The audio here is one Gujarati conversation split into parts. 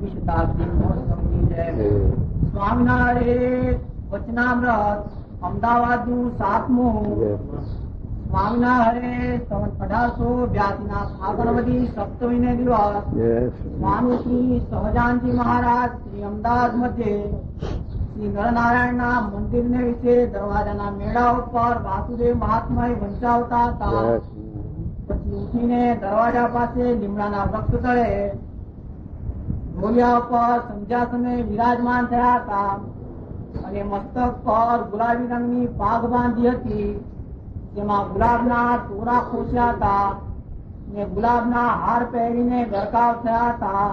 પાંચમી શતાબ્દી મહોત્સવની જય. સ્વામિનારાયણ વચનામૃત અમદાવાદનું 7મું. સ્વામિનારાયણ સંવત 1882 ના ફાગણવદી સપ્તમીને દિવસ સ્વામી શ્રી સહજાનજી મહારાજ શ્રી અમદાવાદ મધ્યે શ્રી નરનારાયણના મંદિરને વિશે દરવાજાના મેળા ઉપર વાસુદેવ મહાત્મા વંચાવતા હતા. પછી ઉઠીને દરવાજા પાસે લીમડાના વૃક્ષ તળે ઢોલિયા ઉપર સંધ્યાસને વિરાજમાન થયા હતા અને મસ્તક પર ગુલાબી રંગની પાઘ બાંધી હતી, જેમાં ગુલાબના ટોરા ખોસ્યા હતા ને ગુલાબના હાર પહેરીને ગરકાવ થયા હતા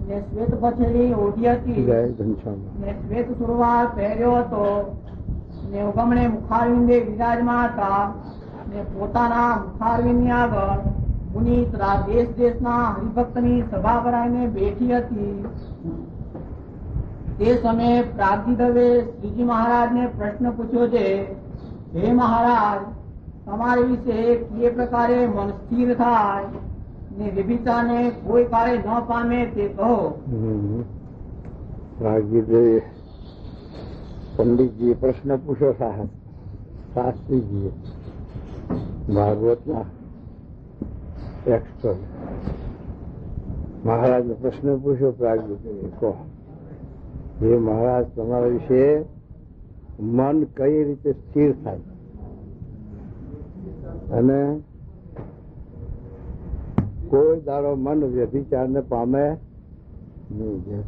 ને શ્વેત પછેડી ઓઢી હતી ને શ્વેત સુરવાર પહેર્યો હતો ને ઉગમણે મુખારવિંદે વિરાજમાન હતા ને પોતાના મુખારવિંદની આગળ પુનિત દેશ દેશના હરિભક્તની સભા ભરાઈને બેઠી હતી. તે સમયે પ્રાગજી દવે શ્રીજી મહારાજને પ્રશ્ન પૂછ્યો છે, હે મહારાજ, તમારે વિશે કે પ્રકારે મન સ્થિર થાય ને વ્યભિચારને કોઈ કાળે ન પામે તે કહો. પંડિતજીએ પ્રશ્ન પૂછ્યો સાહેબ શાસ્ત્રીજીએ ભાગવતના એક્સપર્ટ મહારાજને પ્રશ્ન પૂછ્યો પ્રાગજી કહો, હે મહારાજ, તમારા વિશે મન કઈ રીતે સ્થિર થાય અને કોઈ દાડો મન વ્યભિચારને પામે નહીં.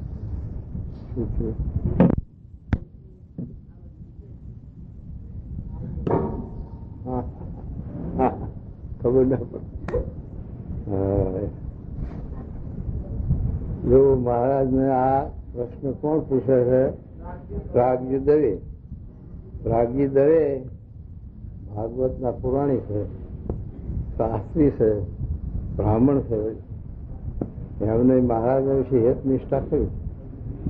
ખબર ના પડે. જો મહારાજને આ પ્રશ્ન કોણ પૂછે છે? પ્રાગજી દવે. પ્રાગજી દવે ભાગવતના પુરાણી છે, શાસ્ત્રી છે, બ્રાહ્મણ છે. એમને મહારાજ વિશે હેત નિષ્ઠા કરી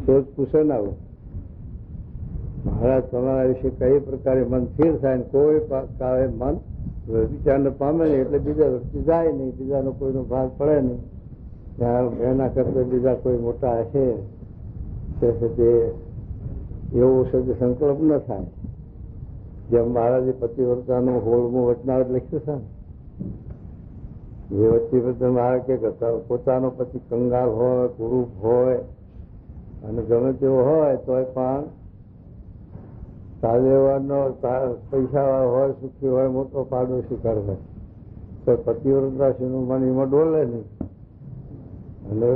તો જ પૂછે ના હોય, મહારાજ તમારા વિશે કઈ પ્રકારે મન સ્થિર થાય ને કોઈ કાળે મન વિચારને પામે નહીં, એટલે બીજા વ્યક્તિ જાય નહીં, બીજાનો કોઈનો ભાગ પડે નહીં. એના કરતા બીજા કોઈ મોટા હશે તે એવો સંકલ્પ ન થાય. જેમ મહારાજે પતિવ્રતાનું 16મું વચનામૃત લખ્યું છે, એ વચનામૃત મહારાજ કે પોતાનો પતિ કંગાળ હોય, કુરૂપ હોય અને ગમે તેવો હોય તોય પણ સાદેવાનો પૈસાવાળો હોય, સુખી હોય, મોટો પાડોશી કરે તો પતિવ્રતાશીનું મન એમાં ડોલે નહીં અને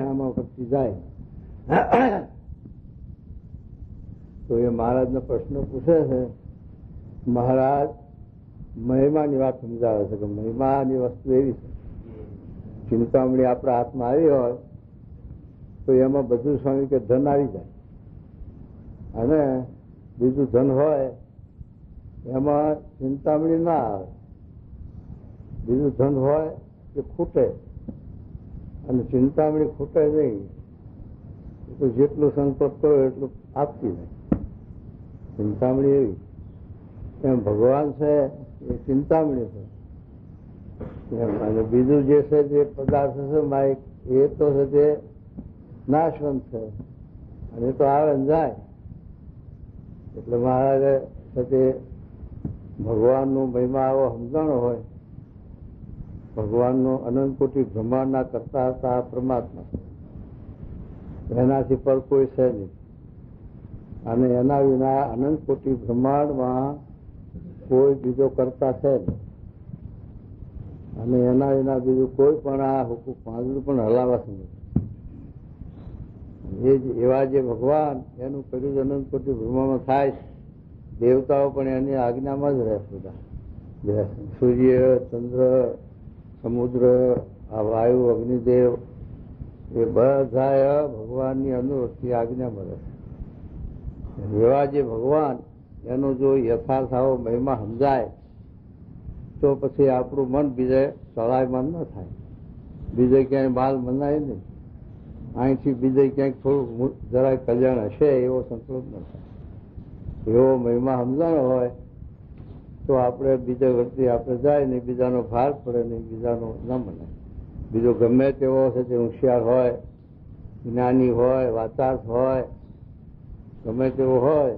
આમાં પછી જાય. તો એ મહારાજનો પ્રશ્ન પૂછે છે. મહારાજ મહિમાની વાત સમજાવે છે કે મહિમાની વસ્તુ એવી છે, ચિંતામણી આપણા હાથમાં આવી હોય તો એમાં બધું સ્વામી કે ધન આવી જાય, અને બીજું ધન હોય એમાં ચિંતામણી ના આવે. બીજું ધન હોય કે ખૂટે અને ચિંતામણી ખૂટે નહીં, તો જેટલું સંકલ્પ કરો એટલું આપતી જાય. ચિંતામણી એવી. એમ ભગવાન છે એ ચિંતામણી છે. અને બીજું જે છે જે પદાર્થ છે માઇક એ તો છે તે નાશવંત છે અને એ તો આવે ને જાય. એટલે મહારાજે છે તે ભગવાનનો મહિમા આવો સમજાણો હોય. ભગવાનનો અનંત કોટી બ્રહ્માંડના કરતા હતા પરમાત્મા, એનાથી પર કોઈ છે નહીં. અને એના વિના અનંત કોટી બ્રહ્માંડમાં કોઈ બીજો કરતા છે નહીં. અને એના વિના બીજું કોઈ પણ આ હુકુમ પાંદડું પણ હલાવાશે નહીં. એવા જે ભગવાન એનું કર્યું અનંત કોટી બ્રહ્માંડમાં થાય. દેવતાઓ પણ એની આજ્ઞામાં જ રહે બધા. સૂર્ય, ચંદ્ર, સમુદ્ર, આ વાયુ, અગ્નિદેવ એ બધા ભગવાનની અનુવૃત્તિ આજ્ઞામાં રહે. એવા જે ભગવાન એનો જો યથાર્થ આવો મહિમા સમજાય તો પછી આપણું મન બીજે ચલાયમાન ન થાય. બીજે ક્યાંય માલ મનાય નહીં. અહીંથી બીજે ક્યાંક થોડું જરાય કલ્યાણ હશે એવો સંકલ્પ ન થાય. એવો મહિમા સમજાણો હોય તો આપણે બીજા વખતે આપણે જાય નહીં, બીજાનો ભાર પડે નહીં, બીજાનો ન મનાય. બીજો ગમે તેવો છે તે હોશિયાર હોય જ્ઞાની હોય, વાચાર્થ હોય, ગમે તેવું હોય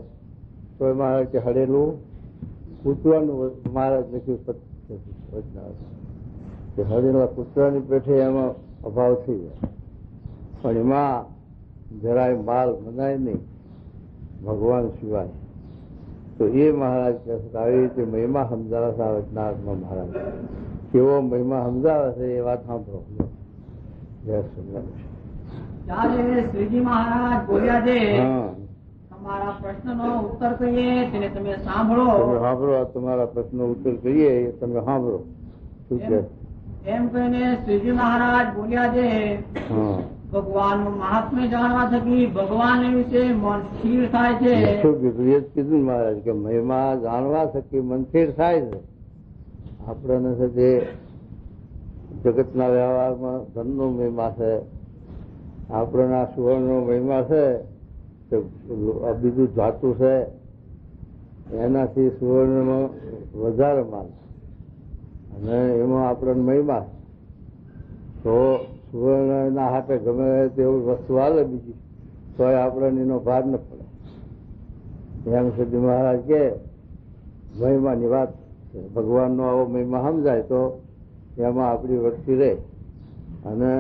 તો એમાં કે હડેલું કૂતરાનું મહારાજ લખ્યું કે હડેલા કૂતરાની પેઠે એમાં અભાવ થઈ જાય, પણ એમાં જરાય માલ મનાય નહીં ભગવાન સિવાય. તો એ મહારાજ કહે છે આવી રીતે મહિમા સમજાવે છે આ વચનાત્મા મહારાજ. કેવો મહિમા સમજાવે છે એ વાત સાંભળો. ત્યારે શ્રીજી મહારાજ બોલ્યા છે તમારા પ્રશ્નનો ઉત્તર કહીએ તેને તમે સાંભળો. સાંભળો, તમારા પ્રશ્નનો ઉત્તર કહીએ એ તમે સાંભળો. શું કે એમ કહીને શ્રીજી મહારાજ બોલ્યા છે ભગવાનનું મહાત્મ્ય જાણવા થકી ભગવાન વિશે મન સ્થિર થાય છે. શું કીધું? એ જ કીધું ને મહારાજ કે મહિમા જાણવા થકી મન સ્થિર થાય છે. આપણને છે તે જગતના વ્યવહારમાં ધનનો મહિમા છે, આપણના સુવર્ણનો મહિમા છે, બીજું ધાતુ છે એનાથી સુવર્ણમાં વધારે માલ અને એમાં આપણને મહિમા. તો સુવર્ણના હાથે ગમે તેવું વસ્તુ આવે બીજી તો આપણને એનો ભાર ન પડે. એમ સુધી મહારાજ કે મહિમાની વાત છે. ભગવાનનો આવો મહિમા સમજાય તો એમાં આપણી વૃત્તિ રહે અને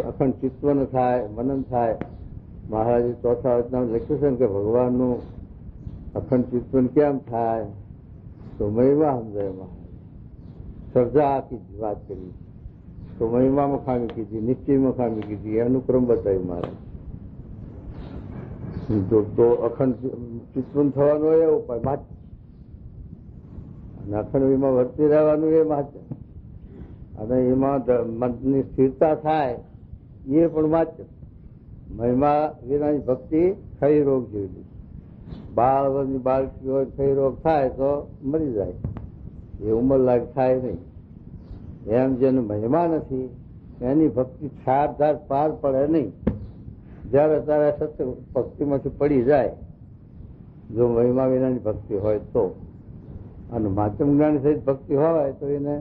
અખંડ ચિત્તવન થાય, મનન થાય. મહારાજે ચોથા વચનામાં લખ્યું છે ને કે ભગવાનનું અખંડ ચિંતન કેમ થાય? તો મહિમા સમજાય. મહારાજ શ્રદ્ધા આખી વાત કરી તો મહિમામાં ખામી કીધી, નિશ્ચયમાં ખામી કીધી, એનું ક્રમ બતાવ્યું મહારાજ. તો અખંડ ચિંતન થવાનું હોય એ ઉપાય માત્ર, અને અખંડ મહિમા વર્તી રહેવાનું એ માત્ર, અને એમાં મનની સ્થિરતા થાય એ પણ માત્ર. મહિમા વિનાની ભક્તિ ખરી રોગ જેવી. બાળની બાળકી હોય ખરી રોગ થાય તો મરી જાય, એ ઉંમર લાયક થાય નહીં. એમ જેને મહિમા નથી એની ભક્તિ ક્ષારધાર પાર પડે નહીં. જયારે ત્યારે સત્ય ભક્તિમાંથી પડી જાય જો મહિમા વિનાની ભક્તિ હોય તો. અને માધ્યમ જ્ઞાન સહિત ભક્તિ હોય તો એને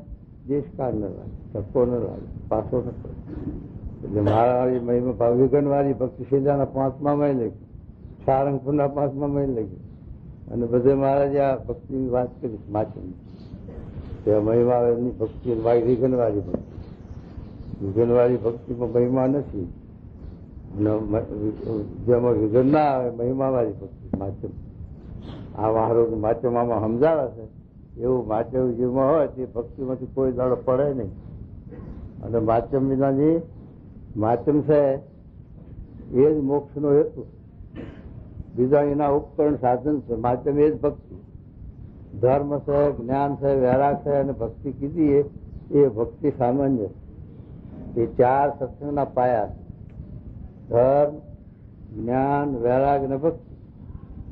દેશકાળ ન લાગે, ધક્કો ન લાગે, પાછો ન પડે. એટલે મારાવાળી મહિમા ભાવિગન વાળી ભક્તિ શીલાના 5મા લખી, સારંગપુરના 5મા લખી, અને બધે મહારાજે આ ભક્તિની વાત કરી. માચમ મહિમા એની ભક્તિ વિઘનવાળી ભક્તિ, વિઘનવાળી ભક્તિમાં મહિમા નથી, જેમાં વિઘન ના આવે મહિમાવાળી ભક્તિ માચમ. આ વાહરો માચમ આમાં સમજાવે છે એવું માચમ જીવમાં હોય તે ભક્તિમાંથી કોઈ દાડો પડે નહીં. અને માચમ વિનાની માચમ છે એ જ મોક્ષનો હેતુ, બીજા એના ઉપકરણ સાધન છે. માચમ એ જ ભક્તિ, ધર્મ છે, જ્ઞાન છે, વૈરાગ છે અને ભક્તિ કીધી એ ભક્તિ સામાન્ય. એ 4 સત્સંગના પાયા: ધર્મ, જ્ઞાન, વૈરાગ અને ભક્તિ.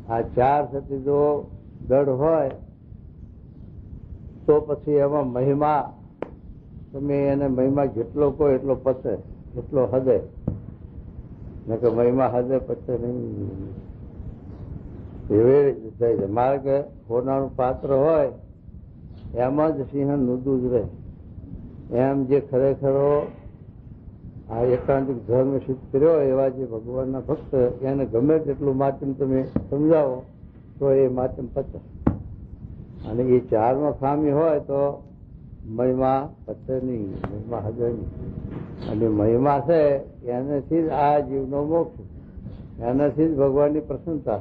આ 4 સતી જો દઢ હોય તો પછી એમાં મહિમા, તમે એને મહિમા જેટલો કહો એટલો પતે, એટલો હદે. કે મહિમા હદે પતે નહીં, એવી થઈ જાય. મારે કે સોનાનું પાત્ર હોય એમાં જ સિંહ નુદું જ રહે. એમ જે ખરેખરો આ એકાંતિક ધર્મ સિદ્ધ કર્યો એવા જે ભગવાનના ભક્ત એને ગમે તેટલું માચમ તમે સમજાવો તો એ માચમ પતે. અને એ 4માં ખામી હોય તો મહિમા પતે નહીં, મહિમા હદે નહીં. અને મહિમા છે એનાથી જ આ જીવનો મોક્ષ, એનાથી જ ભગવાનની પ્રસન્નતા.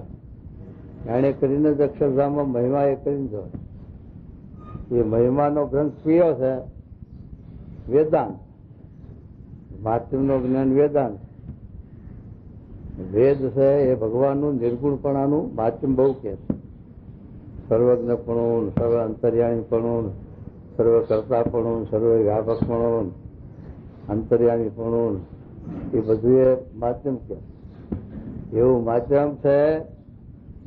એને કરીને જ અક્ષરધામમાં મહિમા એ કરીને જો. એ મહિમાનો ગ્રંથ કયો છે? વેદાંત. માધ્યમનું જ્ઞાન વેદાંત. વેદ છે એ ભગવાનનું નિર્ગુણપણાનું માધ્યમ બહુ કે છે. સર્વજ્ઞપણું, સર્વ અંતર્યામીપણું, સર્વ કર્તાપણું, સર્વ વ્યાપકપણું, અંતર્યામીપણું, એ બધું એ માધ્યમ કે. એવું માધ્યમ છે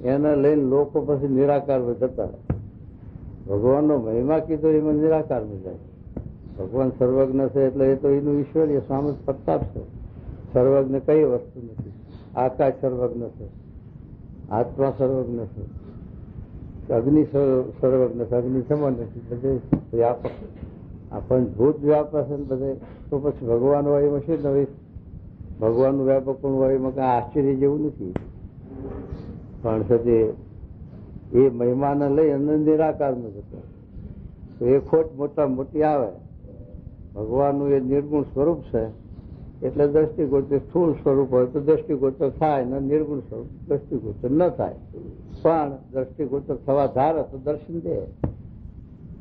એને લઈને લોકો પછી નિરાકારમાં જતા રહે. ભગવાનનો મહિમા કીધો એમાં નિરાકારમાં જાય. ભગવાન સર્વજ્ઞ છે એટલે એ તો એનું ઈશ્વરીય સામર્થ્ય પ્રતાપ છે. સર્વજ્ઞ કઈ વસ્તુ નથી. આકાશ સર્વજ્ઞ છે, આત્મા સર્વજ્ઞ છે, અગ્નિ સર્વજ્ઞ છે, અગ્નિ સમાન નથી, બધે વ્યાપક. આ પંચભૂત વ્યાપક છે બધે. તો પછી ભગવાન હોય એમાં શું નવી? ભગવાનનું વ્યાપક પણ હોય એમાં કઈ આશ્ચર્ય જેવું નથી. પણ સતી એ મહિમાને લઈ અને નિરાકાર નો જતો તો એ ખોટ મોટા મોટી આવે. ભગવાનનું એ નિર્ગુણ સ્વરૂપ છે એટલે દ્રષ્ટિગોચર સ્થૂળ સ્વરૂપ હોય તો દ્રષ્ટિગોચર થાય ને નિર્ગુણ સ્વરૂપ દ્રષ્ટિગોચર ન થાય. પણ દ્રષ્ટિગોચર થવા ધારે તો દર્શન દે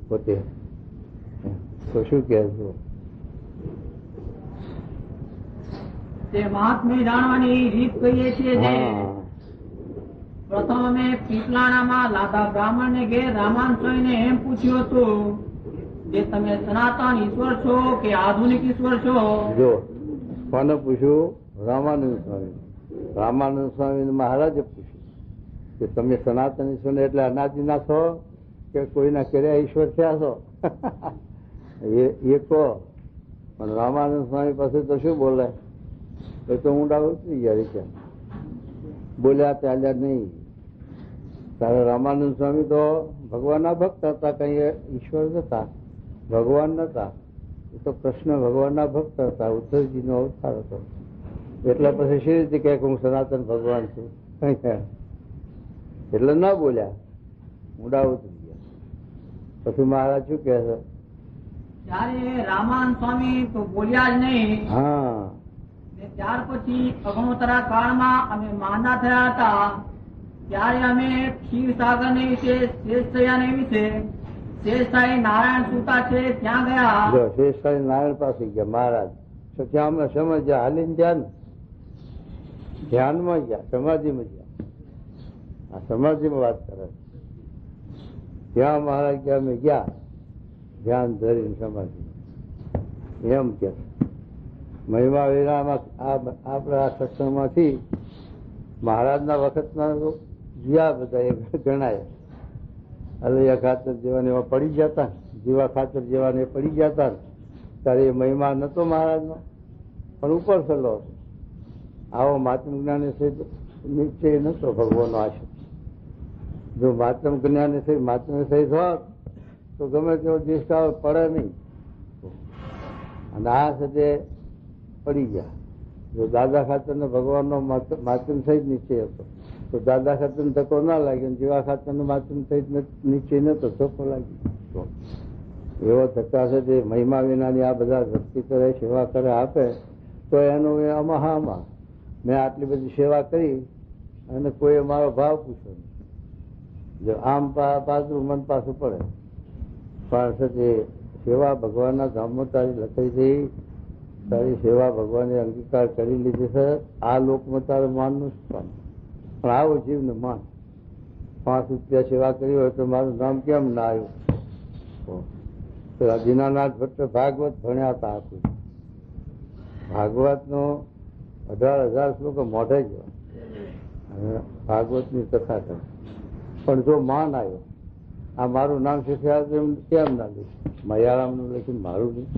પોતે. તો શું કહેજો? તે મહાત્મ્ય જાણવાની રીત કહીએ છીએ. પ્રથમ અમે પીપલાણામાં લાદા બ્રાહ્મણ ને ઘેર રામાન સ્વામીને એમ પૂછ્યું હતું કે તમે સનાતન ઈશ્વર છો કે આધુનિક ઈશ્વર છો? જો કોને પૂછ્યું? રામાનંદ સ્વામી. રામાનંદ સ્વામી મહારાજે પૂછ્યું કે તમે સનાતન ઈશ્વર એટલે અનાદિના છો કે કોઈના કર્યા ઈશ્વર થયા છો? એ કહો. પણ રામાનંદ સ્વામી પાસે તો શું બોલે? એ તો ઊંડા ઉતરી ગયા છે, બોલ્યા ચાલ્યા નહીં. તારે રામાનંદ સ્વામી તો ભગવાનના ભક્ત હતા, કઈ ઈશ્વર નતા, ભગવાન નતા. એ તો કૃષ્ણ ભગવાનના ભક્ત હતા, ઉદ્ધવજીનો અવતાર હતો. એટલે પછી શી રીતે કહે હું સનાતન ભગવાન છું? એટલે ન બોલ્યા, ઊંડા ઉતરી ગયા. પછી મહારાજ શું કહે છે? ત્યારે રામાનંદ સ્વામી તો બોલ્યા જ નહીં. હા. ત્યાર પછી અગણોતરા કાળમાં અમે માંદા થયા હતા ત્યારે અમે ક્ષીરસાગર ને વિશે, શેષશાહી ને વિશે, શેષશાહી નારાયણ સુતા છે ત્યાં ગયા. શેષશાહી નારાયણ પાસે ગયા મહારાજ. ત્યાં અમે સમજ્યા, હાલીને ગયા ને, ધ્યાનમાં ગયા, સમાધિમાં ગયા. આ સમાધિમાં વાત કરે. ત્યાં મહારાજ ગયા, અમે ગયા ધ્યાન ધરીને સમાધિ. એમ કે મહિમા વિરામાં આપણા આ સત્સંગમાંથી મહારાજના વખતના જીવા બધા એ ગણાય. અલૈયા ખાતર જેવાને એમાં પડી જતા, જીવા ખાતર જેવાને પડી જતા ત્યારે એ મહિમા નતો મહારાજનો, પણ ઉપર સલો આવો માતમ જ્ઞાને નિશ્ચય નતો ભગવાનનો આશય. જો માતમ જ્ઞાને સહિત માતમ સહિત હોત તો ગમે તેવો દિષ્ટાવ પડે નહીં. અને આ સાથે પડી ગયા. જો દાદા ખાતર ને ભગવાનનો માતમ સહિત નિશ્ચય હતો તો દાદા ખાતર ને ધક્કો ના લાગ્યો, જીવા ખાતર નો માતમ સહિત નિશ્ચય નતો, ધક્કો લાગ્યો. એવો ધક્કા છે જે મહિમા વિનાની આ બધા ભક્તિ કરે, સેવા કરે, આપે તો એનું એ અમાહામાં મેં આટલી બધી સેવા કરી અને કોઈ મારો ભાવ પૂછ્યો નહીં. જો આમ પાછું મન પાછું પડે. પણ છે સેવા ભગવાનના ધામમાં તારી લખાઈ ગઈ, તારી સેવા ભગવાને અંગીકાર કરી લીધી છે. આ લોકમાં તારે માનનું જ પણ આવો જીવને માન. 5 રૂપિયા સેવા કરી હોય તો મારું નામ કેમ ના આવ્યું? દીનાનાથ ભટ્ટ ભાગવત ભણ્યા હતા. આખું ભાગવત નો 18,000 શ્લોક મોઢે જ ભાગવત ની કથા કરે. પણ જો માન આવ્યો, આ મારું નામ શીખ્યા એમ કેમ ના લઈશ? મયારામ નું લખીને મારું નહીં.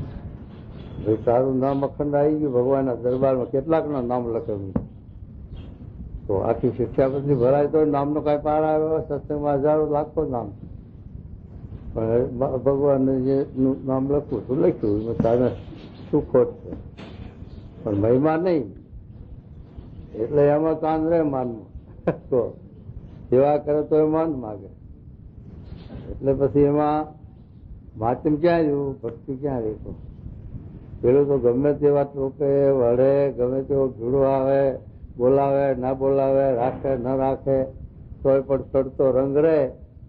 ભાઈ તારું નામ અખંડ આવી ગયું ભગવાનના દરબારમાં. કેટલાક નું નામ લખેલું તો આખી શિક્ષા પછી ભરાય તો નામનો કઈ પાર આવ્યો? સત્સંગમાં હજારો લાખો નામ, પણ ભગવાનને જે નામ લખવું તો લખ્યું, તારે શું ખોટ છે? પણ મહિમા નહીં એટલે એમાં કાન રહે માનમાં. તો સેવા કરે તો એ માન માગે. એટલે પછી એમાં માધ્યમ ક્યાં રહ્યું, ભક્તિ ક્યાં રહી? પેલું તો ગમે તેવા ટોકે વળે, ગમે તેવો ભીડો આવે, બોલાવે ના બોલાવે, રાખે ન રાખે, તોય પણ ચડતો રંગ રહે.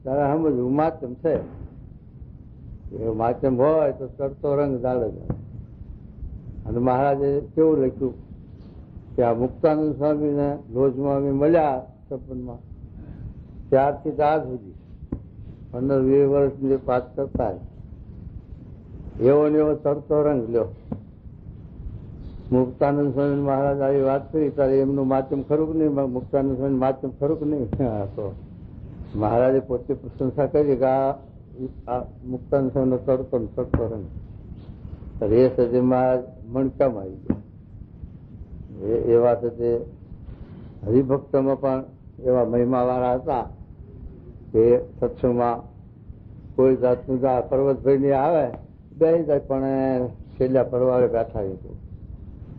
તારે સમજવું માધ્યમ છે. એ માધ્યમ હોય તો ચડતો રંગ ચાલે જાય. અને મહારાજે કેવું લખ્યું કે આ મુક્તાનંદ સ્વામીને રોજમાં અમે મળ્યા સપનમાં, ત્યારથી આજ સુધી 15-20 વર્ષની જે પાઠ કરતા એવો ને એવો ચડતો રંગ લ્યો. મુક્તાનંદ સ્વામી મહારાજ આવી વાત કરી ત્યારે એમનું માધ્યમ ખરું કે નહીં? મુક્તાનંદ સ્વામી માધ્યમ ખરું કે નહીં? તો મહારાજે પોતે પ્રશંસા કરી કે આ મુક્તાનંદ સ્વામી ચડતો રંગ. એ સાથે મહારાજ મણકામાં આવી ગયા. એવા સાથે હરિભક્તમાં પણ એવા મહિમા વાળા હતા કે સત્સંગમાં કોઈ જાતનું પર્વતભાઈ ને આવે બે જાય પણ છેલ્લા પરવારે બેઠા હતું.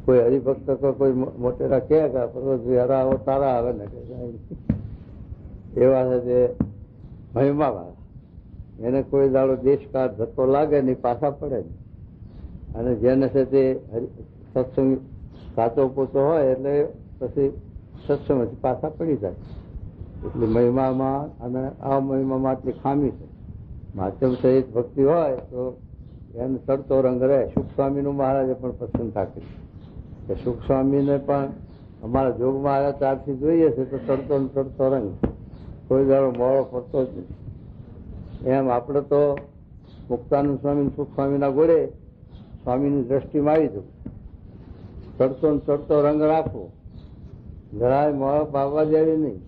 કોઈ હરિભક્ત તો કોઈ મોટેરા કહે કે પર્વતભાઈ હરા તારા આવે ને એવા છે તે મહિમા વાળા. એને કોઈ દાડો દેશકાળ ધક્કો લાગે ને પાછા પડે ને. અને જેને છે તે સત્સંગ સાચો પોતો હોય એટલે પછી સત્સંગથી પાછા પડી જાય. એટલે મહિમામાં અને આ મહિમામાં આટલી ખામી છે. માધ્યમ સહિત ભક્તિ હોય તો એને ચડતો રંગ રહે. સુખ સ્વામીનું મહારાજે પણ પ્રસન્નતા કરી કે સુખ સ્વામીને પણ અમારા જોગમાં આવ્યા ત્યારથી જોઈએ છે તો ચડતો ને ચડતો રંગ, કોઈ દાડો મોડો પડતો જ નહીં. એમ આપણે તો મુક્તાનંદ સ્વામી સુખ સ્વામીના ઘોડે સ્વામીની દ્રષ્ટિમાં આવી જવું, ચડતો ને ચડતો રંગ રાખવો, જરાય મોડો પાવા જેવી નહીં.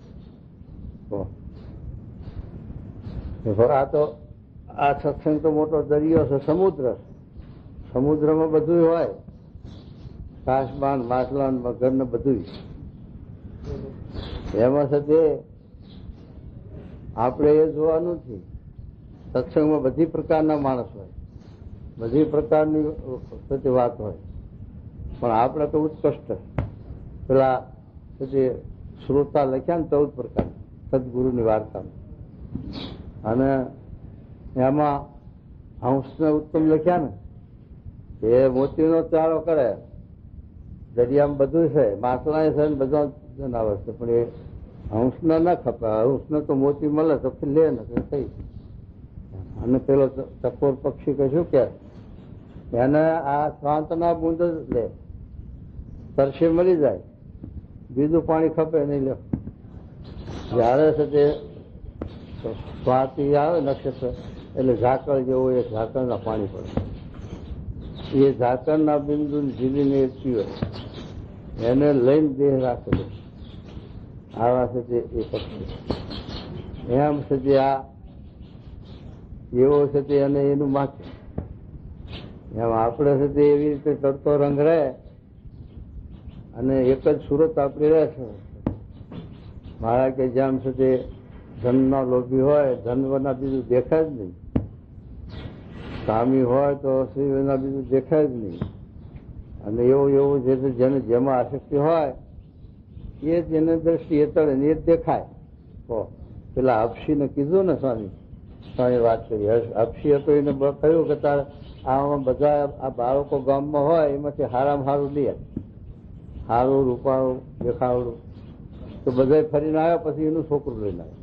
આ તો આ સત્સંગ તો મોટો દરિયો છે, સમુદ્ર. સમુદ્રમાં બધું હોય, કાશબાન માછલાન મગર ને બધું. એમાં છે તે આપણે એ જોવાનું નથી. સત્સંગમાં બધી પ્રકારના માણસ હોય, બધી પ્રકારની વાત હોય, પણ આપણે તો ઉત્કૃષ્ટ પેલા શ્રોતા લખ્યા ને 14 પ્રકાર સદગુરુની વાર્તા, અને એમાં હંસને ઉત્તમ લખ્યા ને એ મોતીનો ચારો કરે. દરિયામાં બધું છે, માછલા છે ને બધા જનાવર છે, પણ એ હંસને ના ખપે. હંસને તો મોતી મળે તો લે ને થઈ. અને પેલો ચકોર પક્ષી કે શું કે એને આ શ્વાંતના બુંદ જ લે, તરસે મળી જાય, બીજું પાણી ખપે નહીં. લે જયારે છે તે સ્વાતિ આવે નક્ષત્ર એટલે ઝાકળ જેવું એ ઝાકળના પાણી પડે. એ ઝાકળના બિંદુ ઝીલીને એ પીવે, એને લઈને દેહ રાખે. આવા છે તે એ પક્ષી. એમ છે તે આ એવો છે તે અને એનું માથે. એમ આપણે છે તે એવી રીતે ચડતો રંગ રહે અને એક જ સુરત આપણી રહે છે. મારા કે જેમ છે તે ધનનો લોભી હોય, ધનના બીજું દેખાય જ નહીં. કામી હોય તો શ્રીના બીજું દેખાય જ નહીં. અને એવું છે જેને જેમાં આસક્તિ હોય એ જ એને દ્રષ્ટિ એ તળે ને એ જ દેખાય. તો પેલા હપશીને કીધું ને સ્વામી વાત કરી. હપશી હતો એને કહ્યું કે તારે આમાં બધા આ બાળકો ગામમાં હોય એમાંથી હારામાં હારું લે, હારું રૂપાળું દેખાવડું. તો બધા ફરીને આવ્યા પછી એનું છોકરું લઈને આવ્યું.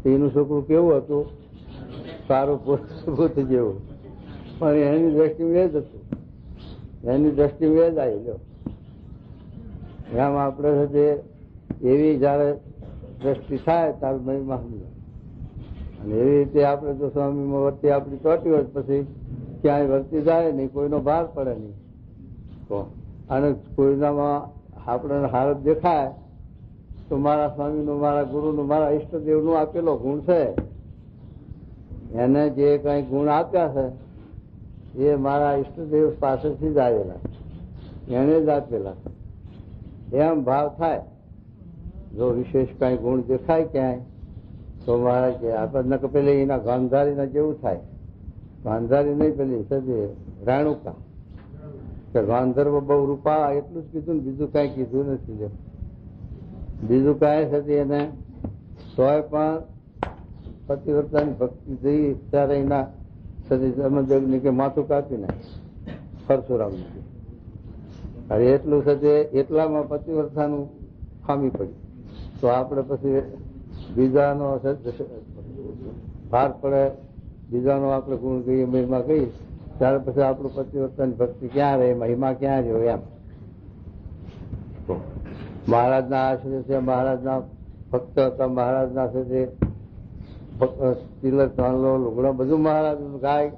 એનું છોકરું કેવું હતું? સારું ભૂત જેવું, પણ એની દ્રષ્ટિમાં એ જ હતું. એની દ્રષ્ટિમાં એ જ આવી. લો એમ આપણે છે એવી જયારે દ્રષ્ટિ થાય ત્યારે મહિમા સમજાય. અને એવી રીતે આપણે જો સ્વામીમાં વર્તી આપણી ચોટી હોય પછી ક્યાંય વર્તી જાય નહીં, કોઈનો ભાર પડે નહીં. તો અને કોઈનામાં આપણે હારત દેખાય તો મારા સ્વામીનું, મારા ગુરુનું, મારા ઈષ્ટદેવનું આપેલો ગુણ છે, એને જે કઈ ગુણ આપ્યા છે એ મારા ઈષ્ટદેવ પાસેથી જ આવેલા, એને જ આપેલા. એમ ભાવ થાય. જો વિશેષ કઈ ગુણ દેખાય ક્યાંય તો મારા કે આપણને પેલી એના ગાંધારીના જેવું થાય. ગાંધારી નહીં, પેલી સજે રાણુકા કે ગાંધર્વ બહુ રૂપા, એટલું જ કીધું ને બીજું કઈ કીધું નથી. બીજું કઈ છે એને તોય પણ પતિવ્રતાની ભક્તિ થઈ ત્યારે એના સદી કે માથું કાપી નાખે પરશુરામ. હવે એટલું છે એટલામાં પતિવ્રતાનું ખામી પડી. તો આપણે પછી બીજાનો ભાર પડે, બીજાનો આપણે ગુણ કહીએ, મહિમા કહીએ, ત્યારે પછી આપણું પતિવ્રતાની ભક્તિ ક્યાં રહે, મહિમા ક્યાં રહ્યો? એમ મહારાજના આશ્રય છે, મહારાજના ભક્ત હતા, મહારાજના છે તે તિલક ચાંદલો લુગડો બધું મહારાજ ગાય.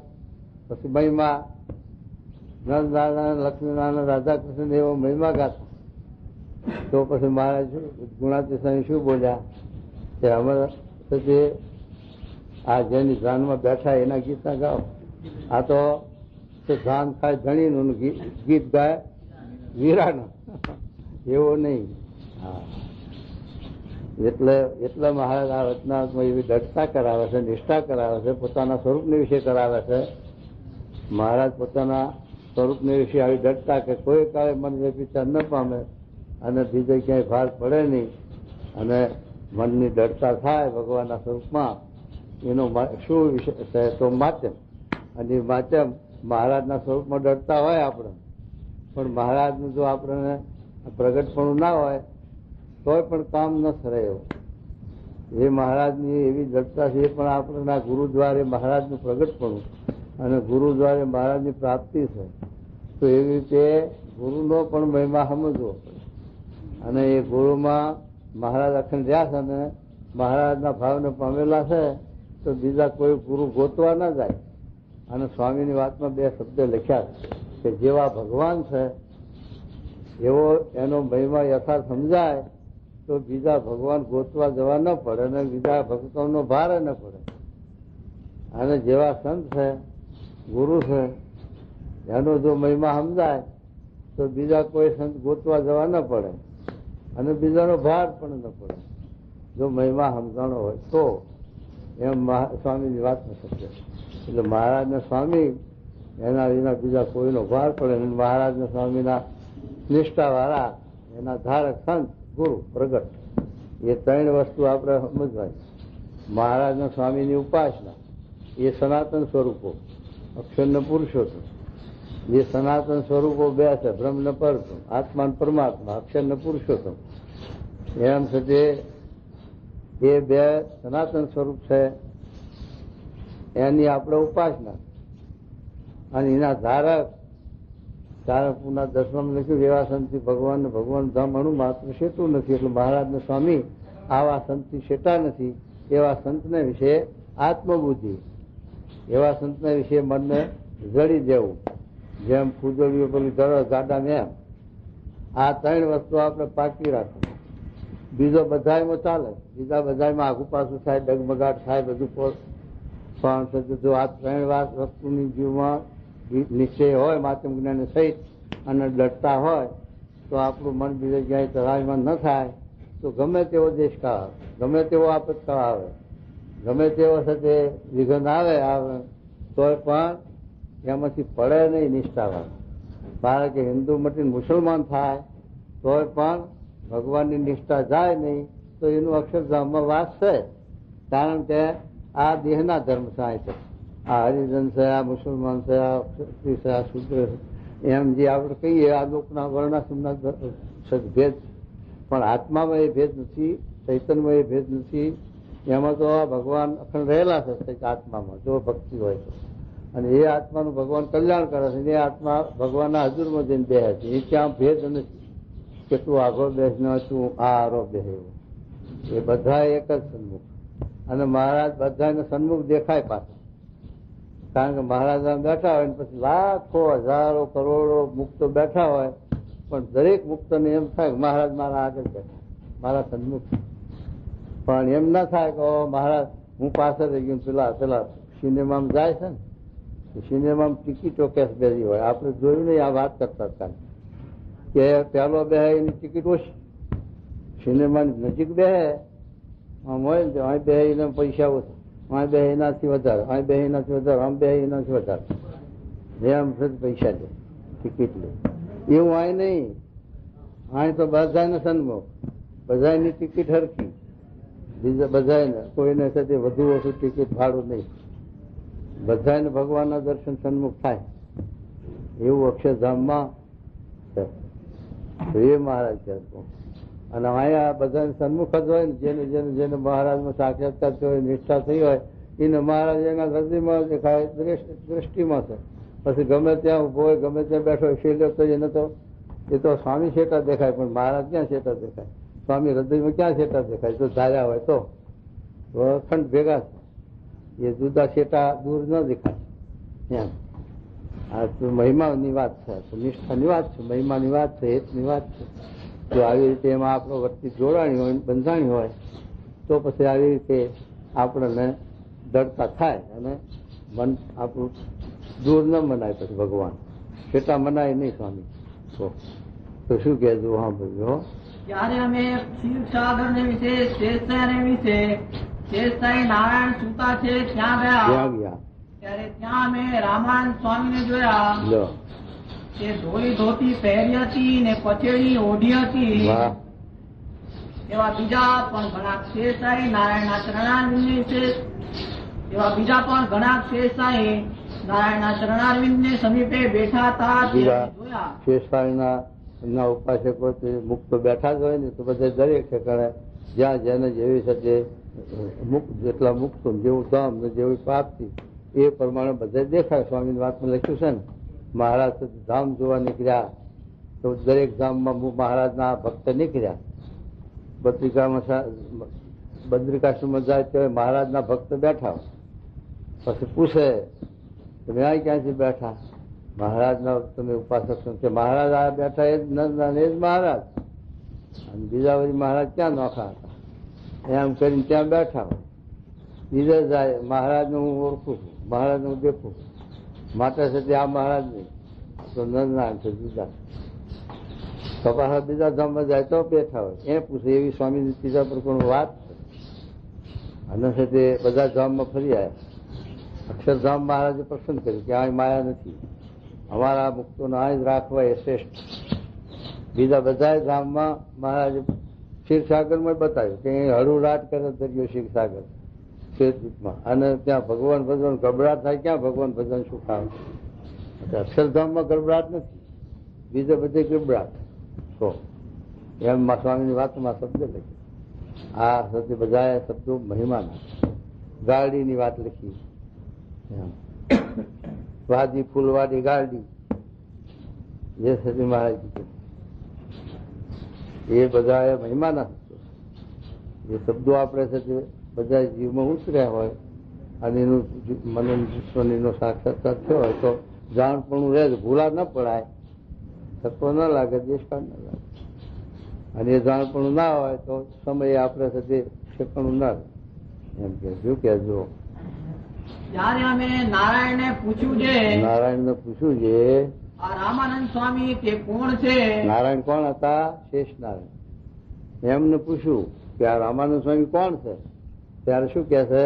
પછી મહિમા નંદનારાયણ, લક્ષ્મીનારાયણ, રાધા કૃષ્ણ એવો મહિમા ગાતા. તો પછી મહારાજ ગુણાતીત શું બોલ્યા કે અમે તે આ જેની ધ્યાનમાં બેઠા એના ગીત ના ગાઓ. આ તો ધાન ખાય ધણીનું ગીત ગાય વીરાનું, એવો નહીં. હા, એટલે મહારાજ આ રચનાત્મક એવી દક્ષતા કરાવે છે, નિષ્ઠા કરાવે છે, પોતાના સ્વરૂપની વિશે કરાવે છે. મહારાજ પોતાના સ્વરૂપને વિશે આવી ડરતા કે કોઈ કાળે મન વ્યભિચાર ન પામે અને બીજે ક્યાંય ભાર પડે નહીં અને મનની ડરતા થાય ભગવાનના સ્વરૂપમાં, એનો શું વિષય છે? તો માધ્યમ. અને માધ્યમ મહારાજના સ્વરૂપમાં ડરતા હોય આપણે, પણ મહારાજનું જો આપણને પ્રગટપણું ના હોય તોય પણ કામ ન સરે એવું. એ મહારાજની એવી દ્રઢતા છે, એ પણ આપણા ગુરુ દ્વારે મહારાજનું પ્રગટપણું અને ગુરુ દ્વારે મહારાજની પ્રાપ્તિ છે. તો એવી રીતે ગુરુનો પણ મહિમા સમજવો પડે. અને એ ગુરુમાં મહારાજ અખંડ રહ્યા છે અને મહારાજના ભાવને પામેલા છે, તો બીજા કોઈ ગુરુ ગોતવા ના જાય. અને સ્વામીની વાતમાં 2 શબ્દ લખ્યા કે જેવા ભગવાન છે એવો એનો મહિમા યથાર્થ સમજાય તો બીજા ભગવાન ગોતવા જવા ન પડે અને બીજા ભક્તોનો ભાર ન પડે. અને જેવા સંત છે, ગુરુ છે, એનો જો મહિમા સમજાય તો બીજા કોઈ સંત ગોતવા જવા ન પડે અને બીજાનો ભાર પણ ન પડે, જો મહિમા સમજાણો હોય તો. એમ સ્વામીની વાત ન શક્ય. એટલે મહારાજના સ્વામી એના વિના બીજા કોઈનો ભાર પડે નહીં. મહારાજના સ્વામીના નિષ્ઠાવાળા એના ધારક સંત ગુરુ પ્રગટ, એ 3 વસ્તુ આપણે સમજવાય. મહારાજના સ્વામીની ઉપાસના એ સનાતન સ્વરૂપો, અક્ષર ને પુરુષોત્તમ. એ સનાતન સ્વરૂપો 2 છે, બ્રહ્મ ને પરબ્રહ્મ, આત્મા ને પરમાત્મા, અક્ષર ને પુરુષોત્તમ. એમ છે તે એ 2 સનાતન સ્વરૂપ છે, એની આપણે ઉપાસના. અને એના ધારક સારંગપુરના 10માં લખ્યું એવા સંતથી ભગવાન ભગવાન ધામ અણુ માત્ર શેતું નથી. એટલે મહારાજના સ્વામી આવા સંતથી શેટા નથી. એવા સંતને વિશે આત્મબુદ્ધિ, એવા સંતને વિશે મનને જડી દેવું. જેમ ફૂદડીઓ પેલી ગાડામાં એમ આ 3 વસ્તુ આપણે પાકી રાખવી. બીજો બધામાં ચાલે, બીજા બધામાં આઘું પાછું થાય, ડગમગાટ થાય બધું. પણ જો આ 3 વસ્તુની જીવમાં નિશ્ચય હોય માધ્યમ જ્ઞાન સહિત અને ડરતા હોય તો આપણું મન બીજે ક્યાંય તરાજમાં ન થાય. તો ગમે તેવો દેશકાળ આવે, ગમે તેવો આપતકાળ આવે, ગમે તેવો સાથે વિઘન આવે તોય પણ એમાંથી પડે નહીં નિષ્ઠાવાન. કારણ કે હિન્દુ મટીને મુસલમાન થાય તોય પણ ભગવાનની નિષ્ઠા જાય નહીં તો એનું અક્ષરધામમાં વાસ છે. કારણ કે આ દેહના ધર્મ છે. આ હરિજન છે, આ મુસલમાન છે, આ ક્ષત્રિય છે, આ શુદ્ર છે, એમ જે આપણે કહીએ આ લોકના વર્ણાશ્રમના ભેદ. પણ આત્મામાં એ ભેદ નથી, ચૈતન્યમાં એ ભેદ નથી. એમાં તો ભગવાન અખંડ રહેલા છે આત્મામાં, જો ભક્તિ હોય તો. અને એ આત્માનું ભગવાન કલ્યાણ કરે છે. એ આત્મા ભગવાનના હજુરમાં જઈને બેસે છે. એ ત્યાં ભેદ નથી કે તું આગો બેસ ન તું આ આરો બેસે. એ બધા એક જ સન્મુખ. અને મહારાજ બધાને સન્મુખ દેખાય પાછા. કારણ કે મહારાજ બેઠા હોય ને પછી લાખો હજારો કરોડો મુક્તો બેઠા હોય, પણ દરેક મુક્તને એમ થાય કે મહારાજ મારા આગળ બેઠા, મારા સન્મુખ. પણ એમ ના થાય કે મહારાજ હું પાછળ રહી ગયું. પેલા સિનેમામાં જાય છે ને, સિનેમામાં ટિકિટો કેસ બેસી હોય. આપણે જોયું નહીં, આ વાત કરતા હતા કે પેલો બેહે એની ટિકિટ ઓછી, સિનેમાની નજીક બેહે આમ હોય ને અહીં બે એને પૈસા ઓછા, અહીં બે એનાથી વધારે, અહીં બે એનાથી વધારે, આમ બે એનાથી વધારે, એમ પૈસા લે ટિકિટ લે. એવું અહીં નહીં. અહીં તો બધાને સન્મુખ, બધાની ટિકિટ હરખી, બીજા બધાને કોઈને સાથે વધુ ઓછું ટિકિટ ભાડું નહીં. બધાને ભગવાનના દર્શન સન્મુખ થાય એવું અક્ષરધામમાં છે. એ મહારાજ કહેતો. અને અહીંયા બધાને સન્મુખ જ હોય ને, જેને જેને જેને મહારાજમાં સાક્ષાત્કાર થયો હોય, નિષ્ઠા થઈ હોય, એને મહારાજ એના હૃદયમાં દેખાય, દ્રષ્ટિમાં છે. પછી ગમે ત્યાં ઉભો હોય, ગમે ત્યાં બેઠો હોય, શેલ્યો તો એને તો એ તો સ્વામી શેટા દેખાય, પણ મહારાજ ક્યાં શેટા દેખાય? સ્વામી હૃદયમાં ક્યાં શેટા દેખાય? તો ધાર્યા હોય તો અખંડ ભેગા છે. એ જુદા શેટા દૂર ન દેખાય. એમ આ તો મહિમાની વાત છે, નિષ્ઠાની વાત છે, મહિમાની વાત છે, હેતની વાત છે. જો આવી રીતે એમાં આપણો વૃત્તિ જોડાણી હોય, બંધાણી હોય તો પછી આવી રીતે આપણને ડરતા થાય અને મન આપણું દૂર ન મનાય. પછી ભગવાન શેટા મનાય નહીં સ્વામી. તો શું કહેજો? હા ભાઈ, ત્યારે અમે ક્ષીરસાગર ને વિશે, શેષસાઈ વિશે, શેષસાઈ નારાયણ સુતા છે ત્યાં ગયા. ત્યારે ત્યાં અમે રામાનંદ સ્વામી ને જોયા. તે ધોળી ધોતી પહેરી હતી ને પછેડી ઓઢી હતી. વાહ. એવા બીજા પણ ઘણા શેષાઈ નારાયણના ચરણારવિંદ છે. એવા બીજા પણ ઘણા શેષાઈ નારાયણના ચરણારવિંદને સમીપે બેઠા હતા. તે જોયા. શેષાઈના એમના ઉપાસકો તે મુક્તો બેઠા જ હોય ને તો બધા દરેક ઠેકાણે જ્યાં જેને જેવી સાથે જેટલા મુક્તો જેવું ધામ ને જેવી પ્રાપ્તિ એ પ્રમાણે બધા દેખાય. સ્વામીની વાતમાં લખ્યું છે ને, મહારાજ ધામ જોવા નીકળ્યા તો દરેક ધામમાં મહારાજના ભક્ત નીકળ્યા. બદ્રિકાશ્રમમાં જાય તો મહારાજના ભક્ત બેઠા. પછી પૂછે તમે આ ક્યાંથી બેઠા? મહારાજના તમે ઉપાસક છો. મહારાજ આ બેઠા એ જ નંદન એ જ મહારાજ, અને બીજા બધી મહારાજ ક્યાં નોખા હતા એમ કરીને ત્યાં બેઠા હોય. બીજે જાય મહારાજને હું ઓળખું છું, મહારાજને હું દેખું માટે છે તે આ મહારાજ નહીં તો નંદનારાયણ છે જુદા. તો પાછા બીજા ધામમાં જાય તો બેઠા હોય. એ પૂછે એવી સ્વામીની ત્રીજા પર કોઈ વાત છે. અને છે તે બધા ધામમાં ફરી આવ્યા. અક્ષરધામ મહારાજે પસંદ કર્યું કે આ માયા નથી, અમારા મુક્તોને આ જ રાખવા એ શ્રેષ્ઠ. બીજા બધા ધામમાં મહારાજે ક્ષીરસાગરમાં બતાવ્યું કે હળુરાટ કરે દરિયો ક્ષીરસાગર ક્ષેત્રમાં, અને ત્યાં ભગવાન ભજન ગભરાટ થાય. ક્યાં ભગવાન ભજન શું ખાવ? અક્ષરધામમાં ગભરાટ નથી, બીજે બધે ગભરાટ. તો એમ સ્વામીની વાતમાં શબ્દ લખી. આ શબ્દ બધા શબ્દો મહિમાના. ગાડીની વાત લખી, વાદી ફૂલવાડી ગાડી જે સતી મહારાજ કીધું એ બધા મહિમાના શબ્દો. એ શબ્દો આપણે છે તે બધા જીવમાં ઉતર્યા હોય અને એનું મનન સાક્ષાત્કાર થયો હોય તો જાણપણું રહે, ભૂલા ન પડાય, થતો ન લાગે, દેશકાળ ન લાગે. અને એ જાણપણું ના હોય તો સમયે આપણે છે તે ઠેકાણું ના રહે. એમ કે શું કહેજો. ત્યારે અમે નારાયણને પૂછ્યું છે, નારાયણને પૂછ્યું છે આ રામાનંદ સ્વામી તે કોણ છે? નારાયણ કોણ હતા? શેષ નારાયણ. એમને પૂછ્યું કે આ રામાનંદ સ્વામી કોણ છે? ત્યારે શું કે છે?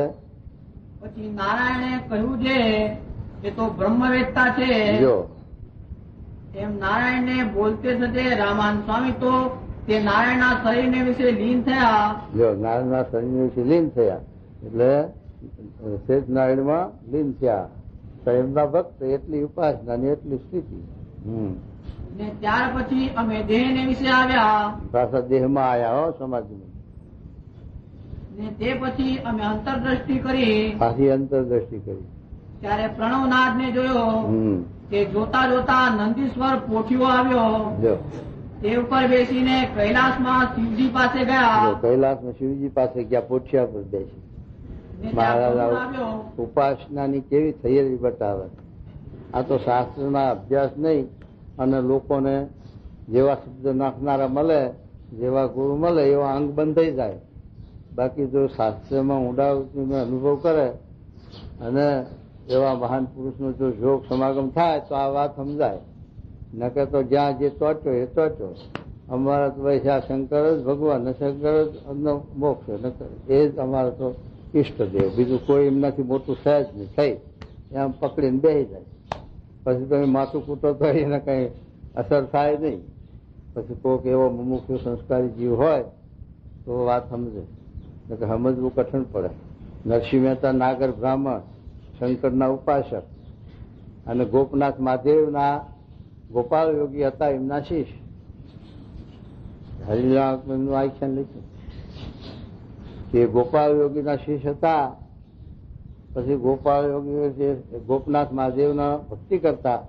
પછી નારાયણે કહ્યું છે એ તો બ્રહ્મવેત્તા છે. જો એમ નારાયણને બોલતે થતે રામાનંદ સ્વામી તો તે નારાયણના શરીરને વિશે લીન થયા. જો નારાયણના શરીર વિશે લીન થયા એટલે શેષ નારાયણમાં લીન થયા. એમના ભક્ત એટલી ઉપાસના ને એટલી સ્થિતિ. ને ત્યાર પછી અમે દેહને વિશે આવ્યા. પાછા દેહમાં આવ્યા હો સમાધિમાં. ને તે પછી અમે અંતરદ્રષ્ટિ કરી. પાછી અંતરદ્રષ્ટિ કરી. ત્યારે પ્રણવનાથ ને જોયો કે જોતા જોતા નંદીશ્વર પોઠિયો આવ્યો. જો તે ઉપર બેસીને કૈલાસમાં શિવજી પાસે ગયા. કૈલાસમાં શિવજી પાસે ગયા, પોઠિયા પર બેસી. મહારાજ ઉપાસનાની કેવી થયેલી બતાવે. આ તો શાસ્ત્રના અભ્યાસ નહીં, અને લોકોને જેવા શબ્દ નાખનારા મળે, જેવા ગુરુ મળે એવા અંગ બંધાઈ જાય. બાકી જો શાસ્ત્રમાં ઊંડા અનુભવ કરે અને એવા મહાન પુરુષનો જો યોગ સમાગમ થાય તો આ વાત સમજાય. નકર તો જ્યાં જે ચોટ્યો એ ચોટ્યો. અમારા તો વૈસા શંકર જ ભગવાન, શંકર જ મોક્ષ, એ જ અમારા તો ઈષ્ટદેવ. બીજું કોઈ એમનાથી મોટું સહેજ નહીં. થઈ એમ પકડીને બેસી જાય. પછી તમે માથું કૂટો તો એને કઈ અસર થાય નહીં. પછી કોઈક એવો મુમુક્ષુ સંસ્કારી જીવ હોય તો વાત સમજે, સમજવું કઠણ પડે. નરસિંહ મહેતા નાગર બ્રાહ્મણ, શંકરના ઉપાસક, અને ગોપનાથ મહાદેવના ગોપાલ યોગી હતા એમના શિષ્ય. હરિરામનું આખ્યાન લખ્યું કે ગોપાલ યોગીના શિષ્ય હતા. પછી ગોપાલ યોગી ગોપનાથ મહાદેવના ભક્તિ કરતા.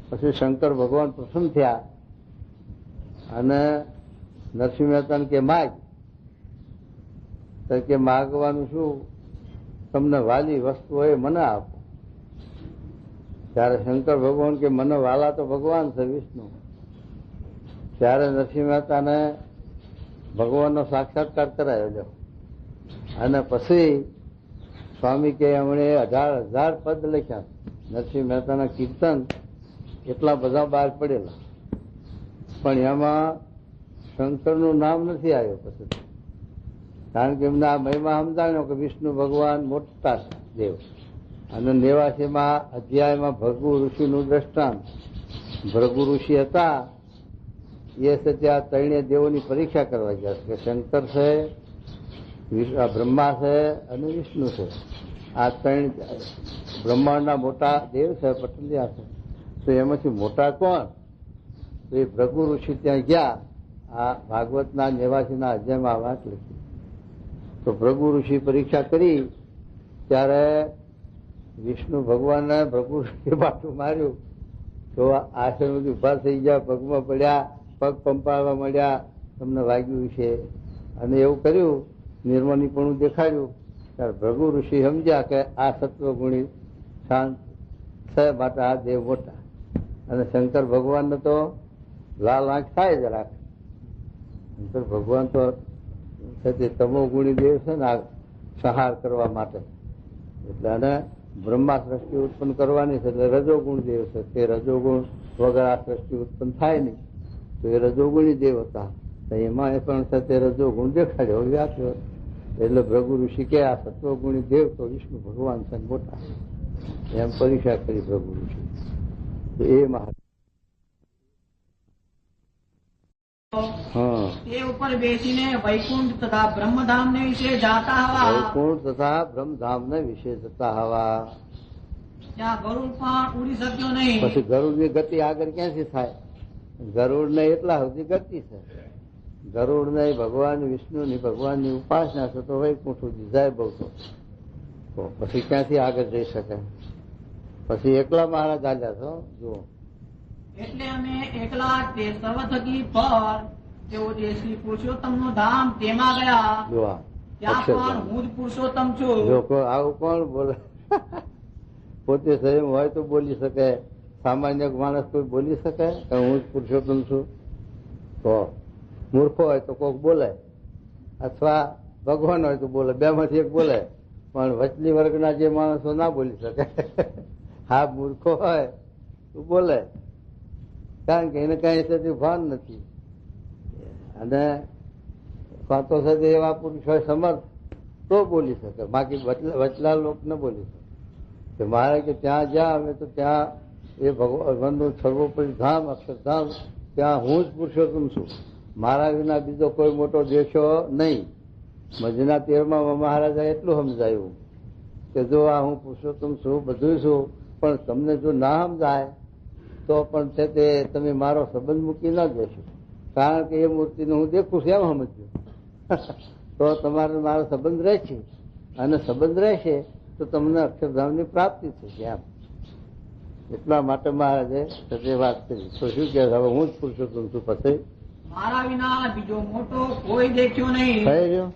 પછી શંકર ભગવાન પ્રસન્ન થયા અને નરસિંહ મહેતાને કે માગ. તો કે માગવાનું શું? તમને વાલી વસ્તુ હોય મને આપો. ત્યારે શંકર ભગવાન કે મને વાલા તો ભગવાન છે વિષ્ણુ. ત્યારે નરસિંહ મહેતાને ભગવાનનો સાક્ષાત્કાર કરાયો. અને પછી સ્વામી કે એમણે 1000 પદ લખ્યા. નરસિંહ મહેતાના કીર્તન એટલા બધા બહાર પડેલા, પણ એમાં શંકરનું નામ નથી આવ્યું. પછી કારણ કે એમને આ મહિમા સમજાવ્યો કે વિષ્ણુ ભગવાન મોટા દેવ. અને 89માં અધ્યાયમાં ભૃગુ ઋષિનું દ્રષ્ટાંત ભૃગુ ઋષિ હતા એ છે આ ત્રણે દેવોની પરીક્ષા કરવા ગયા છે કે શંકર છે, બ્રહ્મા છે અને વિષ્ણુ છે. આ ત્રણ બ્રહ્માંડના મોટા દેવ છે, પટલિયા છે. તો એમાંથી મોટા કોણ? તો એ ભૃગુ ઋષિ ત્યાં ગયા. આ ભાગવતના નિવાસીના અધ્યાયમાં વાત લખી. તો ભૃગુ ઋષિ પરીક્ષા કરી ત્યારે વિષ્ણુ ભગવાને ભૃગુ ઋષિ પાછું માર્યું તો આસન બધી ઉભા થઈ ગયા, પગમાં પડ્યા, પગ પંપાળવા મળ્યા, તમને વાગ્યું છે અને એવું કર્યું, નિર્મળીપણું દેખાડ્યું. ત્યારે ભૃગુ ઋષિ સમજ્યા કે આ સત્વગુણી શાંત છે, માટે આ દેવ મોટા. અને શંકર ભગવાનને તો લાલ આંખ થાય જ રાખ. શંકર ભગવાન તો તે તમો ગુણી દેવ છે ને, આ સંહાર કરવા માટે. એટલે અને બ્રહ્મા સૃષ્ટિ ઉત્પન્ન કરવાની છે, એટલે રજોગુણ દેવ છે. તે રજોગુણ વગર આ સૃષ્ટિ ઉત્પન્ન થાય નહીં. તો એ રજોગુણી દેવ હતા. તો એમાં એ પણ છે તે રજોગુણ દેખાડ્યો, વ્યાપ્યો. એટલે ભૃગુ ઋષિ કે આ સત્વગુણી દેવ તો વિષ્ણુ ભગવાન છે મોટા. એમ પરીક્ષા કરી ભૃગુ ઋષિ. તો એ મહારાજ તે ઉપર બેસીને વૈકુંઠ તથા બ્રહ્મધામ ને વિશે જાતા હવા. વૈકુંઠ તથા બ્રહ્મધામ ને વિશે જતા હવા. ત્યાં ગરુડ પણ ઉડી શક્યો નહીં. પછી ગરુડ ની ગતિ આગળ ક્યાંથી થાય? ગરુડ ને એટલા સુધી ગતિ છે. ગરુડ ને ભગવાન વિષ્ણુ ની ભગવાનની ઉપાસના છે તો વૈકુંઠ સુધી જાય બહુ. તો પછી ક્યાંથી આગળ જઈ શકે? પછી એકલા મહારાજ હાલ્યા છો. જુઓ, એટલે અમે એકલા તે સર્વ થકી પર તેઓ જે શ્રી પુરુષોત્તમ નું ધામ તેમાં ગયા. જોવા ત્યાં પણ હું જ પુરુષોત્તમ છું. જો આવું કોણ બોલે? પોતે સ્વયં હોય તો બોલી શકે. સામાન્ય માણસ કોઈ બોલી શકે કે હું જ પુરુષોત્તમ છું? તો મૂર્ખો હોય તો કોઈક બોલે, અથવા ભગવાન હોય તો બોલે. બે માંથી એક બોલે. પણ વચલી વર્ગના જે માણસો ના બોલી શકે. હા, મૂર્ખો હોય તો બોલે, કારણ કે એને કઈ સાથે ભાન નથી. અને કાં તો સાથે એવા પુરુષ હોય સમર્થ તો બોલી શકે, બાકી વચલા લોક ન બોલી શકે. કે મારે કે ત્યાં જ્યાં અમે તો ત્યાં એ ભગવાનનું સર્વોપરી ધામ અક્ષરધામ, ત્યાં હું જ પુરુષોત્તમ છું. મારા વિના બીજો કોઈ મોટો દેશો નહીં. મજના 13માં મહારાજા એટલું સમજાયું કે જો આ હું પુરુષોત્તમ છું, બધું છું, પણ તમને જો ના સમજાય તો પણ છે તે તમે મારો સંબંધ મૂકી ન દેશો. કારણ કે એ મૂર્તિને હું દેખું છું એમ સમજ્યું તો તમારે મારો સંબંધ રહેશે, અને સંબંધ રહેશે તો તમને અક્ષરધામની પ્રાપ્તિ થશે. એમ એટલા માટે મહારાજે સજે વાત કરી. તો શું કે હવે હું જ પુરુષોત્તમ છું. પછી મારા વિના બીજો મોટો કોઈ દેખ્યો નહીં. થઈ ગયો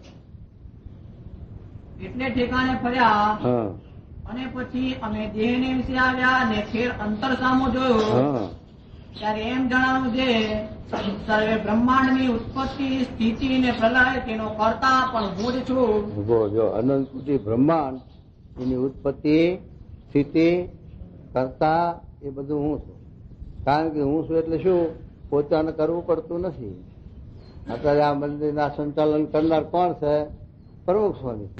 એટલે ઠેકાણે ફર્યા. અને પછી અમે દેહ ને વિશે આવ્યા ને ફેર અંતર સામો જોયો. ત્યારે એમ જણાવ્યું જે સર્વે બ્રહ્માંડ ની ઉત્પત્તિ, સ્થિતિ ને પ્રલય તેનો કર્તા પણ હું જ છું. જો અનંત કોટી બ્રહ્માંડ એની ઉત્પત્તિ, સ્થિતિ, કર્તા એ બધું હું છું. કારણ કે હું છું એટલે શું? પોતાને કરવું પડતું નથી. અત્યારે આ મંદિરના સંચાલન કરનાર કોણ છે? પ્રમુખ સ્વામી.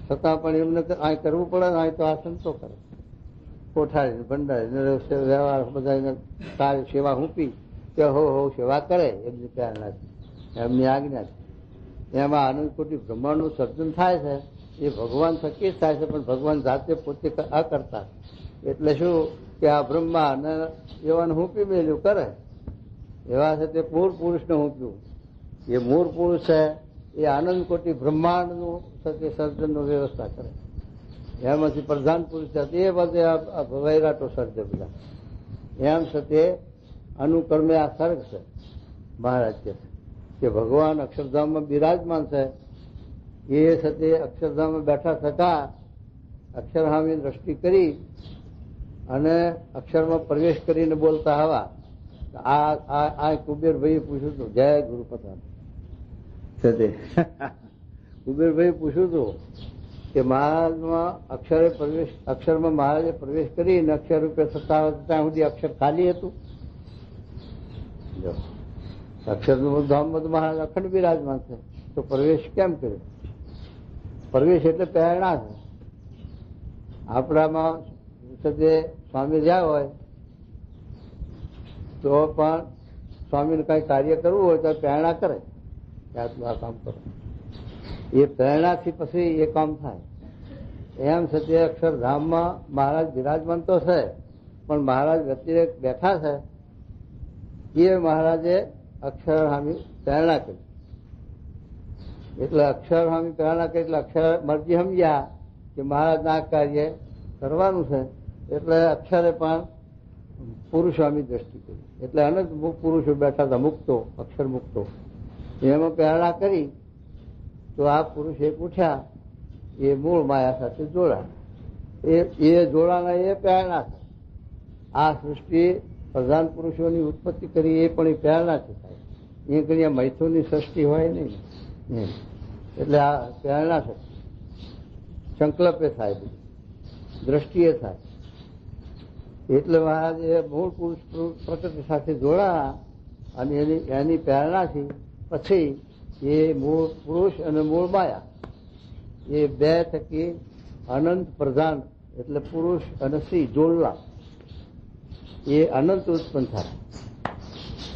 છતાં પણ એમને અહીં કરવું પડે ને, અહીં તો આ સંતો કરે. કોઠારી ભંડારી વ્યવહાર બધા સારી સેવા મૂકી કે હો સેવા કરે એમની પ્રેરણાથી, એમની આજ્ઞાથી. એમાં આનંદ કોટી બ્રહ્માંડનું સર્જન થાય છે એ ભગવાન થકી જ થાય છે, પણ ભગવાન જાતે પોતે આ કરતા. એટલે શું કે આ બ્રહ્મા અને એવાને હુંપી મેલ્યું કરે. એવા છે તે મૂળ પુરુષને હુંપ્યું. એ મૂળ પુરુષ છે એ આનંદ કોટી બ્રહ્માંડનું સત્ય સર્જનનું વ્યવસ્થા કરે. એમાંથી પ્રધાન પુરુષ છે એ બધે વૈરાટો સર્જે બધા. એમ છે તે અનુકર્મે આ સર્ગ છે. મહારાજ કે ભગવાન અક્ષરધામમાં બિરાજમાન છે. એ છે તે અક્ષરધામમાં બેઠા થતા અક્ષરધામની દ્રષ્ટિ કરી અને અક્ષરમાં પ્રવેશ કરીને બોલતા હવા. આ કુબેરભાઈ પૂછ્યું હતું, જય ગુરુપતા છે તે કુબેરભાઈ પૂછ્યું હતું કે મહારાજમાં અક્ષરમાં મહારાજે પ્રવેશ કરીને અક્ષર રૂપે થતા ત્યાં સુધી અક્ષર ખાલી હતું. અક્ષરનું ધામ બધું મહારાજ અખંડ બિરાજમાન છે, તો પ્રવેશ કેમ કર્યો? પ્રવેશ એટલે પ્રેરણા છે. આપણામાં જે સ્વામી જ્યાં હોય તો પણ સ્વામીને કઈ કાર્ય કરવું હોય તો પ્રેરણા કરે કે આટલું આ કામ કરો. એ પ્રેરણાથી પછી એ કામ થાય. એમ છે તે અક્ષરધામમાં મહારાજ બિરાજમાન તો છે, પણ મહારાજ વચ્ચે બેઠા છે. એ મહારાજે અક્ષરધામી પ્રેરણા કરી. એટલે અક્ષરધામી પ્રેરણા કરી એટલે અક્ષર મરજી સમજ્યા કે મહારાજના આ કાર્ય કરવાનું છે. એટલે અક્ષરે પણ પુરુષામી દ્રષ્ટિ કરી. એટલે અનંત પુરુષો બેઠા હતા, મુક્તો, અક્ષર મુક્તો. એમાં પ્રેરણા કરી તો આ પુરુષ એક ઉઠ્યા, એ મૂળ માયા સાથે જોડા. એ જોડાના એ પ્રેરણા છે. આ સૃષ્ટિ પ્રધાન પુરુષોની ઉત્પત્તિ કરી એ પણ એ પ્રેરણાથી થાય. એ કઈ મૈથુનની સૃષ્ટિ હોય નહીં. એટલે આ પ્રેરણા છે. સંકલ્પે થાય, બધું દ્રષ્ટિએ થાય. એટલે મહારાજ એ મૂળ પુરુષ પ્રકૃતિ સાથે જોડાયા અને એની પ્રેરણાથી પછી એ મૂળ પુરુષ અને મૂળ માયા એ બે થકી અનંત પ્રધાન એટલે પુરુષ અને સ્ત્રી જોડલા એ અનંત ઉત્પન્ન થાય.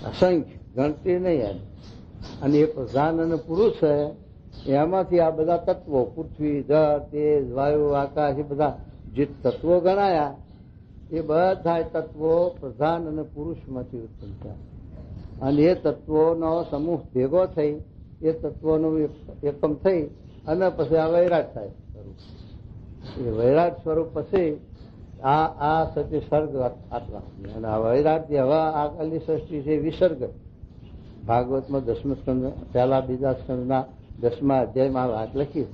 અસંખ્ય ગણતરી નહીં એમ. અને એ પ્રધાન અને પુરુષ છે એમાંથી આ બધા તત્વો પૃથ્વી, જળ, તેજ, વાયુ, આકાશ એ બધા જે તત્વો ગણાયા એ બધા તત્વો પ્રધાન અને પુરુષમાંથી ઉત્પન્ન થયા. અને એ તત્વોનો સમૂહ ભેગો થઈ એ તત્વોનો એકમ થઈ અને પછી આ વૈરાટ થાય સ્વરૂપ. એ વૈરાટ સ્વરૂપ પછી આ સતી સર્ગ આત્મા અને આ વૈરાટ હવે આગળની સૃષ્ટિ છે વિસર્ગ. ભાગવતમાં 10મ સ્કંદ પહેલા બીજા સ્કંદના 10મા અધ્યાયમાં વાત લખી.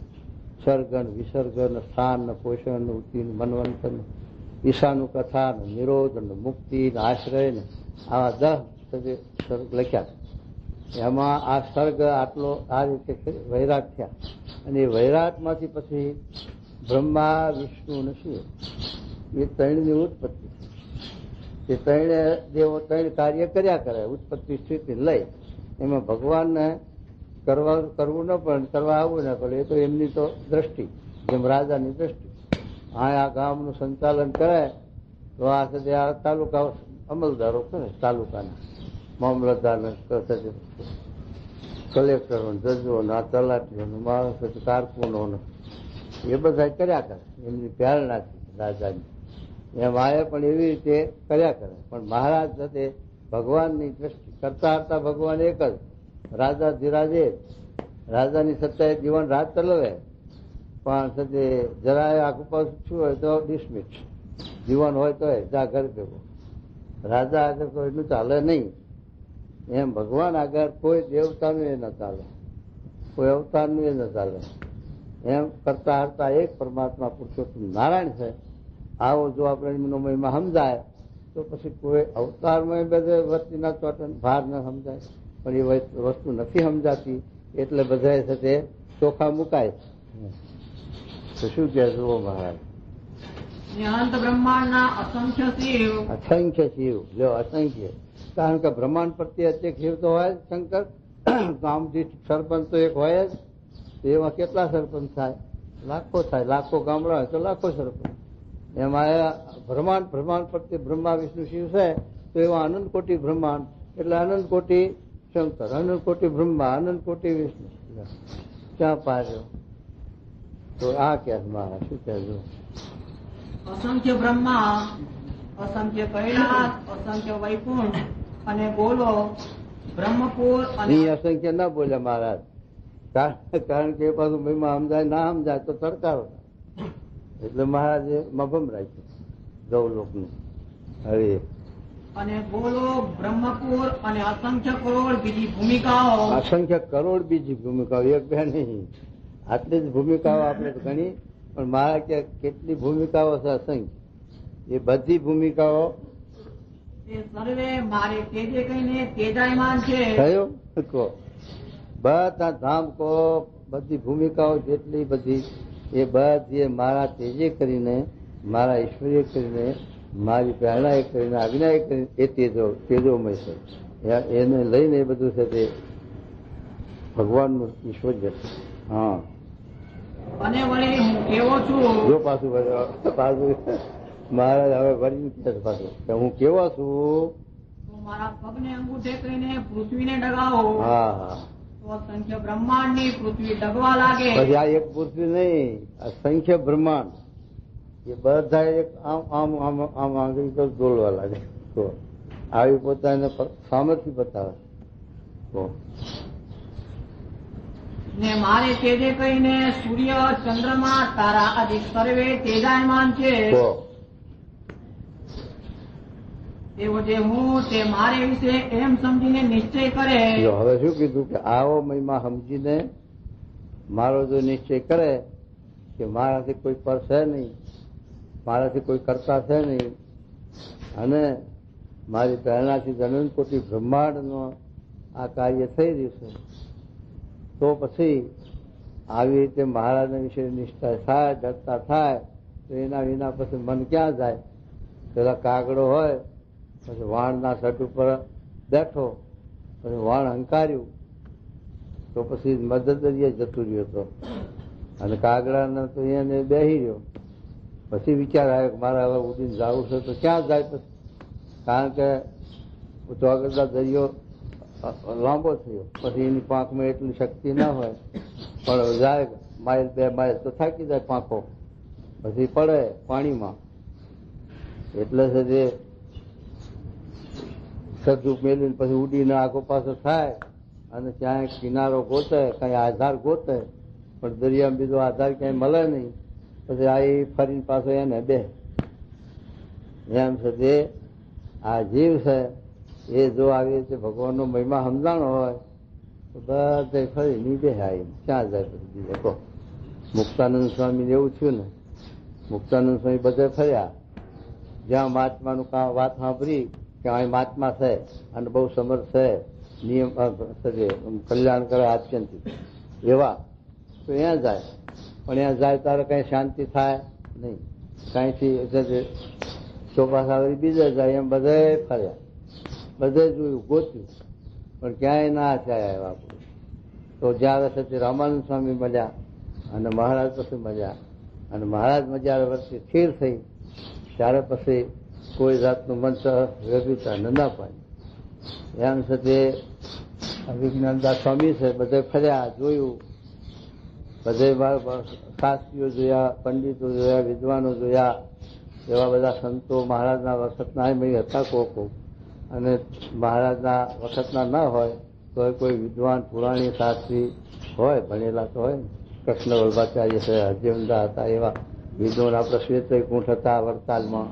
સર્ગન, વિસર્ગન, સ્થાન, પોષણ, ઉત્તીન, મનવંતન, ઈશાનું કથા, નિરોધ, મુક્તિ, આશ્રય ને આવા 10 સર્ગ લખ્યા. એમાં આ સર્ગ આટલો આ રીતે વૈરાટ થયા. અને એ વૈરાટમાંથી પછી બ્રહ્મા, વિષ્ણુ અને શિવ એ ત્રણની ઉત્પત્તિ. એ ત્રણે દેવો 3 કાર્ય કર્યા કરે ઉત્પત્તિ સ્થિતિ લઈ. એમાં ભગવાનને કરવું ન પણ કરવા આવવું ન પડે. એ તો એમની તો દ્રષ્ટિ, જેમ રાજાની દ્રષ્ટિ. આ ગામનું સંચાલન કરે તો આ સુધી આ તાલુકા અમલદારો કરે, તાલુકાના મામલતદાર, કલેક્ટરો, જજો, આ તલાટીઓ, માણસો, કારકુનો એ બધા કર્યા કરે એમની પ્રેરણાથી રાજાની. એમ આએ પણ એવી રીતે કર્યા કરે. પણ મહારાજ સાથે ભગવાનની દ્રષ્ટિ કરતા હતા. ભગવાન એક જ, રાજા ધીરાજે રાજાની સત્તાએ જીવન રાત ચલાવે, પણ સાથે જરાય આખું પાસ શું હોય તો ડિસમિસ, જીવન હોય તો જા ઘર ભેગો. રાજા આગળ કોઈ એટલું ચાલે નહીં. એમ ભગવાન આગળ કોઈ દેવતાનું એ ન ચાલે, કોઈ અવતારનું એ ન ચાલે. એમ કરતા હરતા એક પરમાત્મા પુરુષોત્તમ નારાયણ છે. આવો જો આપણે એમનો મહિમા સમજાય તો પછી કોઈ અવતારમાં બધે વસ્તીના ચોટન ભાર ન સમજાય. પણ એ વસ્તુ નથી સમજાતી એટલે બધા સાથે ચોખા મુકાય. તો શું કહે જુઓ મહારાજ, અનંત બ્રહ્માંડના અસંખ્ય શિવ. અસંખ્ય શિવ, જો અસંખ્ય. કારણ કે બ્રહ્માંડ પ્રત્યે અત્યક શિવ તો હોય જ. શંકર ગામ દીઠ સરપંચ તો એક હોય જ. એમાં કેટલા સરપંચ થાય? લાખો થાય. લાખો ગામડા હોય તો લાખો સરપંચ. એમાં બ્રહ્માંડ પ્રત્યે બ્રહ્મા, વિષ્ણુ, શિવ છે. તો એવા અનંત કોટી બ્રહ્માંડ એટલે અનંત કોટી શંકર, અનંત કોટી બ્રહ્મા, અનંત કોટી વિષ્ણુ. ક્યાં પાડ્યો? તો આ ક્યાં મારા શું કહેજો? અસંખ્ય બ્રહ્મા, અસંખ્ય કૈલાસ, અસંખ્ય વૈકુંઠ અને બોલો બ્રહ્મપુર. અને અસંખ્ય ના બોલ્યા મહારાજ, કારણ કે પાછું મહિમા સમજાય ના સમજાય તો તડકારો. એટલે મહારાજે મભમ રાખ્યું ગૌલોકનું. હરે અને બોલો બ્રહ્મપુર અને અસંખ્ય કરોડ બીજી ભૂમિકાઓ. અસંખ્ય કરોડ બીજી ભૂમિકાઓ, એક બે નહીં. આટલી જ ભૂમિકાઓ આપણે ગણી. પણ મારા કે કેટલી ભૂમિકાઓ છે અસંખ્ય. એ બધી ભૂમિકાઓ સર્વે મારે તેજે કહીને તેજાયમાન છે. થયો કહો બધા ધામ કહો, બધી ભૂમિકાઓ જેટલી બધી એ બધી મારા તેજે કરીને, મારા ઈશ્વરીય કરીને, મારી પ્રેરણા કરીને, અવિનાય કરીને એ તેજોમય છે. એને લઈને એ બધું છે તે ભગવાનનું ઈશ્વર્ય છે. હા. અને વળી હું કેવો છું? જો પાછું મહારાજ હવે વળી કે પાછું હું કેવો છું? તમારા પગને અંગૂઠે કરીને પૃથ્વીને ડગાવો. હા હા. તો અસંખ્ય બ્રહ્માંડ ની પૃથ્વી ડગવા લાગે. પછી આ એક પૃથ્વી નહીં, અસંખ્ય બ્રહ્માંડ એ બધા એક આમ આમ આમ આમ આંગળી તો દોડવા લાગે. તો આવી પોતાને સામર્થ્ય બતાવે. તો ને મારે તેજે કહીને સૂર્ય ચંદ્રમા તારા આદિ સર્વે તેજાયમાન છે. તો તેઓ જે હું તે મારે વિશે એમ સમજીને નિશ્ચય કરે. જો હવે શું કીધું કે આવો મહિમા સમજીને મારો જો નિશ્ચય કરે કે મારાથી કોઈ પર છે નહીં, મારાથી કોઈ કરતા છે નહીં, અને મારી પ્રેરણાથી અનંત કોટી બ્રહ્માંડનો આ કાર્ય થઈ રહ્યું છે, તો પછી આવી રીતે મહારાજના વિશે નિષ્ઠા થાય, ડરતા થાય, તો એના વિના પછી મન ક્યાં જાય? પેલા કાગડો હોય પછી વાણના સટ ઉપર બેઠો, પછી વાણ હંકાર્યું તો પછી મદદરીએ જતું રહ્યો હતો, અને કાગડાને તો એને બેસી રહ્યો. પછી વિચાર આવ્યો કે મારે હવે ઉડીને જવું છે, તો ક્યાં જાય? પછી કારણ કે ચોગડા દરિયો લાંબો થયો, પછી એની પાંખમાં એટલી શક્તિ ના હોય, પણ જાય માઇલ 2 માઇલ તો થાકી જાય પાંખો, પછી પડે પાણીમાં. એટલે છે જે સજ્જુક મેળવીને પછી ઉડીને આગો પાછો થાય, અને ક્યાંય કિનારો ગોતે, કઈ આધાર ગોતે, પણ દરિયામાં બીજો આધાર ક્યાંય મળે નહીં. પછી આ ફરીને પાછો એને બે. એમ છે જે આ જીવ છે એ જો આવી રીતે ભગવાનનો મહિમા સમજાણો હોય તો બધે ફરી ની બે ક્યાં જાય? પછી બીજે કહો. મુક્તાનંદ સ્વામી એવું થયું ને, મુક્તાનંદ સ્વામી બધે ફર્યા, જ્યાં મહાત્માનું વાત સાંભળી કે અહીં મહાત્મા છે અને બહુ સમર્થ છે, નિયમ કલ્યાણ કરે આત્યંતિક એવા, તો ત્યાં જાય. પણ ત્યાં જાય ત્યારે કઈ શાંતિ થાય નહીં, કઈથી ચોપાસાવરી બીજે જાય. એમ બધે ફર્યા, બધે જોયું, ગોત્યું, પણ ક્યાંય ના થયા એવા. તો જયારે સતી રામાનંદ સ્વામી મળ્યા અને મહારાજ પછી મળ્યા, અને મહારાજ જયારે વચ્ચે સ્થિર થઈ ત્યારે પછી કોઈ જાતનું મંત્ર વ્યવસ્થા ન પાડી. એમ છે તે વિજ્ઞાનદાસ સ્વામી છે, બધે ફર્યા, જોયું, બધે શાસ્ત્રીઓ જોયા, પંડિતો જોયા, વિદ્વાનો જોયા, એવા બધા સંતો મહારાજના વખતના હતા કોકો, અને મહારાજના વખતના ના હોય તો કોઈ વિદ્વાન પુરાણી શાસ્ત્રી હોય, ભણેલા તો હોય ને, કૃષ્ણ વલ્ભાચાર્ય છે, હરજીવંદા હતા, એવા વિદ્વાન આપણા શ્વેતકુંઠ હતા વડતાલમાં,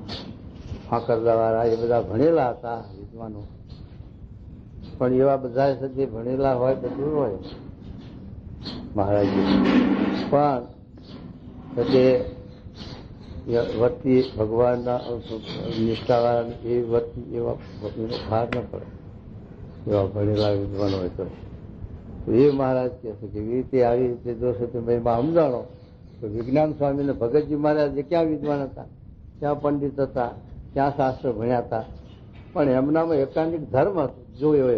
ફાંકરદાવાળા, એ બધા ભણેલા હતા વિદ્વાનો. પણ એવા બધા જે ભણેલા હોય બધું હોય મહારાજજી, પણ તે વતી ભગવાનના નિષ્ઠાવાળા એ વતી એવા ભાર ન પડે, એવા ભણેલા વિદ્વાનો હોય તો. એ મહારાજ કહે છે કે એવી રીતે આવી રીતે જોશે તો મહિમા સમજાણો. તો વિજ્ઞાન સ્વામી ને ભગતજી મહારાજ ક્યાં વિદ્વાન હતા, ક્યાં પંડિત હતા, ક્યાં શાસ્ત્ર ભણ્યા હતા, પણ એમનામાં એકાંતિક ધર્મ જોયો.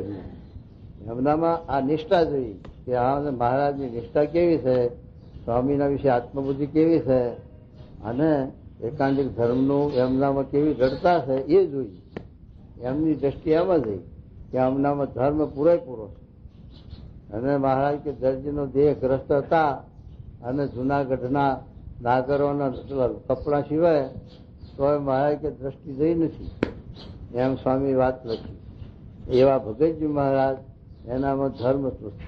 એમનામાં આ નિષ્ઠા જોઈ કે આ મહારાજની નિષ્ઠા કેવી છે, સ્વામીના વિશે આત્મબુદ્ધિ કેવી છે, અને એકાંતિક ધર્મનું એમનામાં કેવી દ્રઢતા છે એ જોઈ. એમની દ્રષ્ટિ એમ જ કે એમનામાં ધર્મ પૂરેપૂરો છે. અને મહારાજ કે દરજીનો દેહ ગ્રસ્ત હતા, અને જુનાગઢના નાગરોના કપડા સિવાય તો મહારાજ કે દ્રષ્ટિ જઈ નથી, એમ સ્વામી વાત લખી. એવા ભગતજી મહારાજ, એનામાં ધર્મ તૃષ્ટ,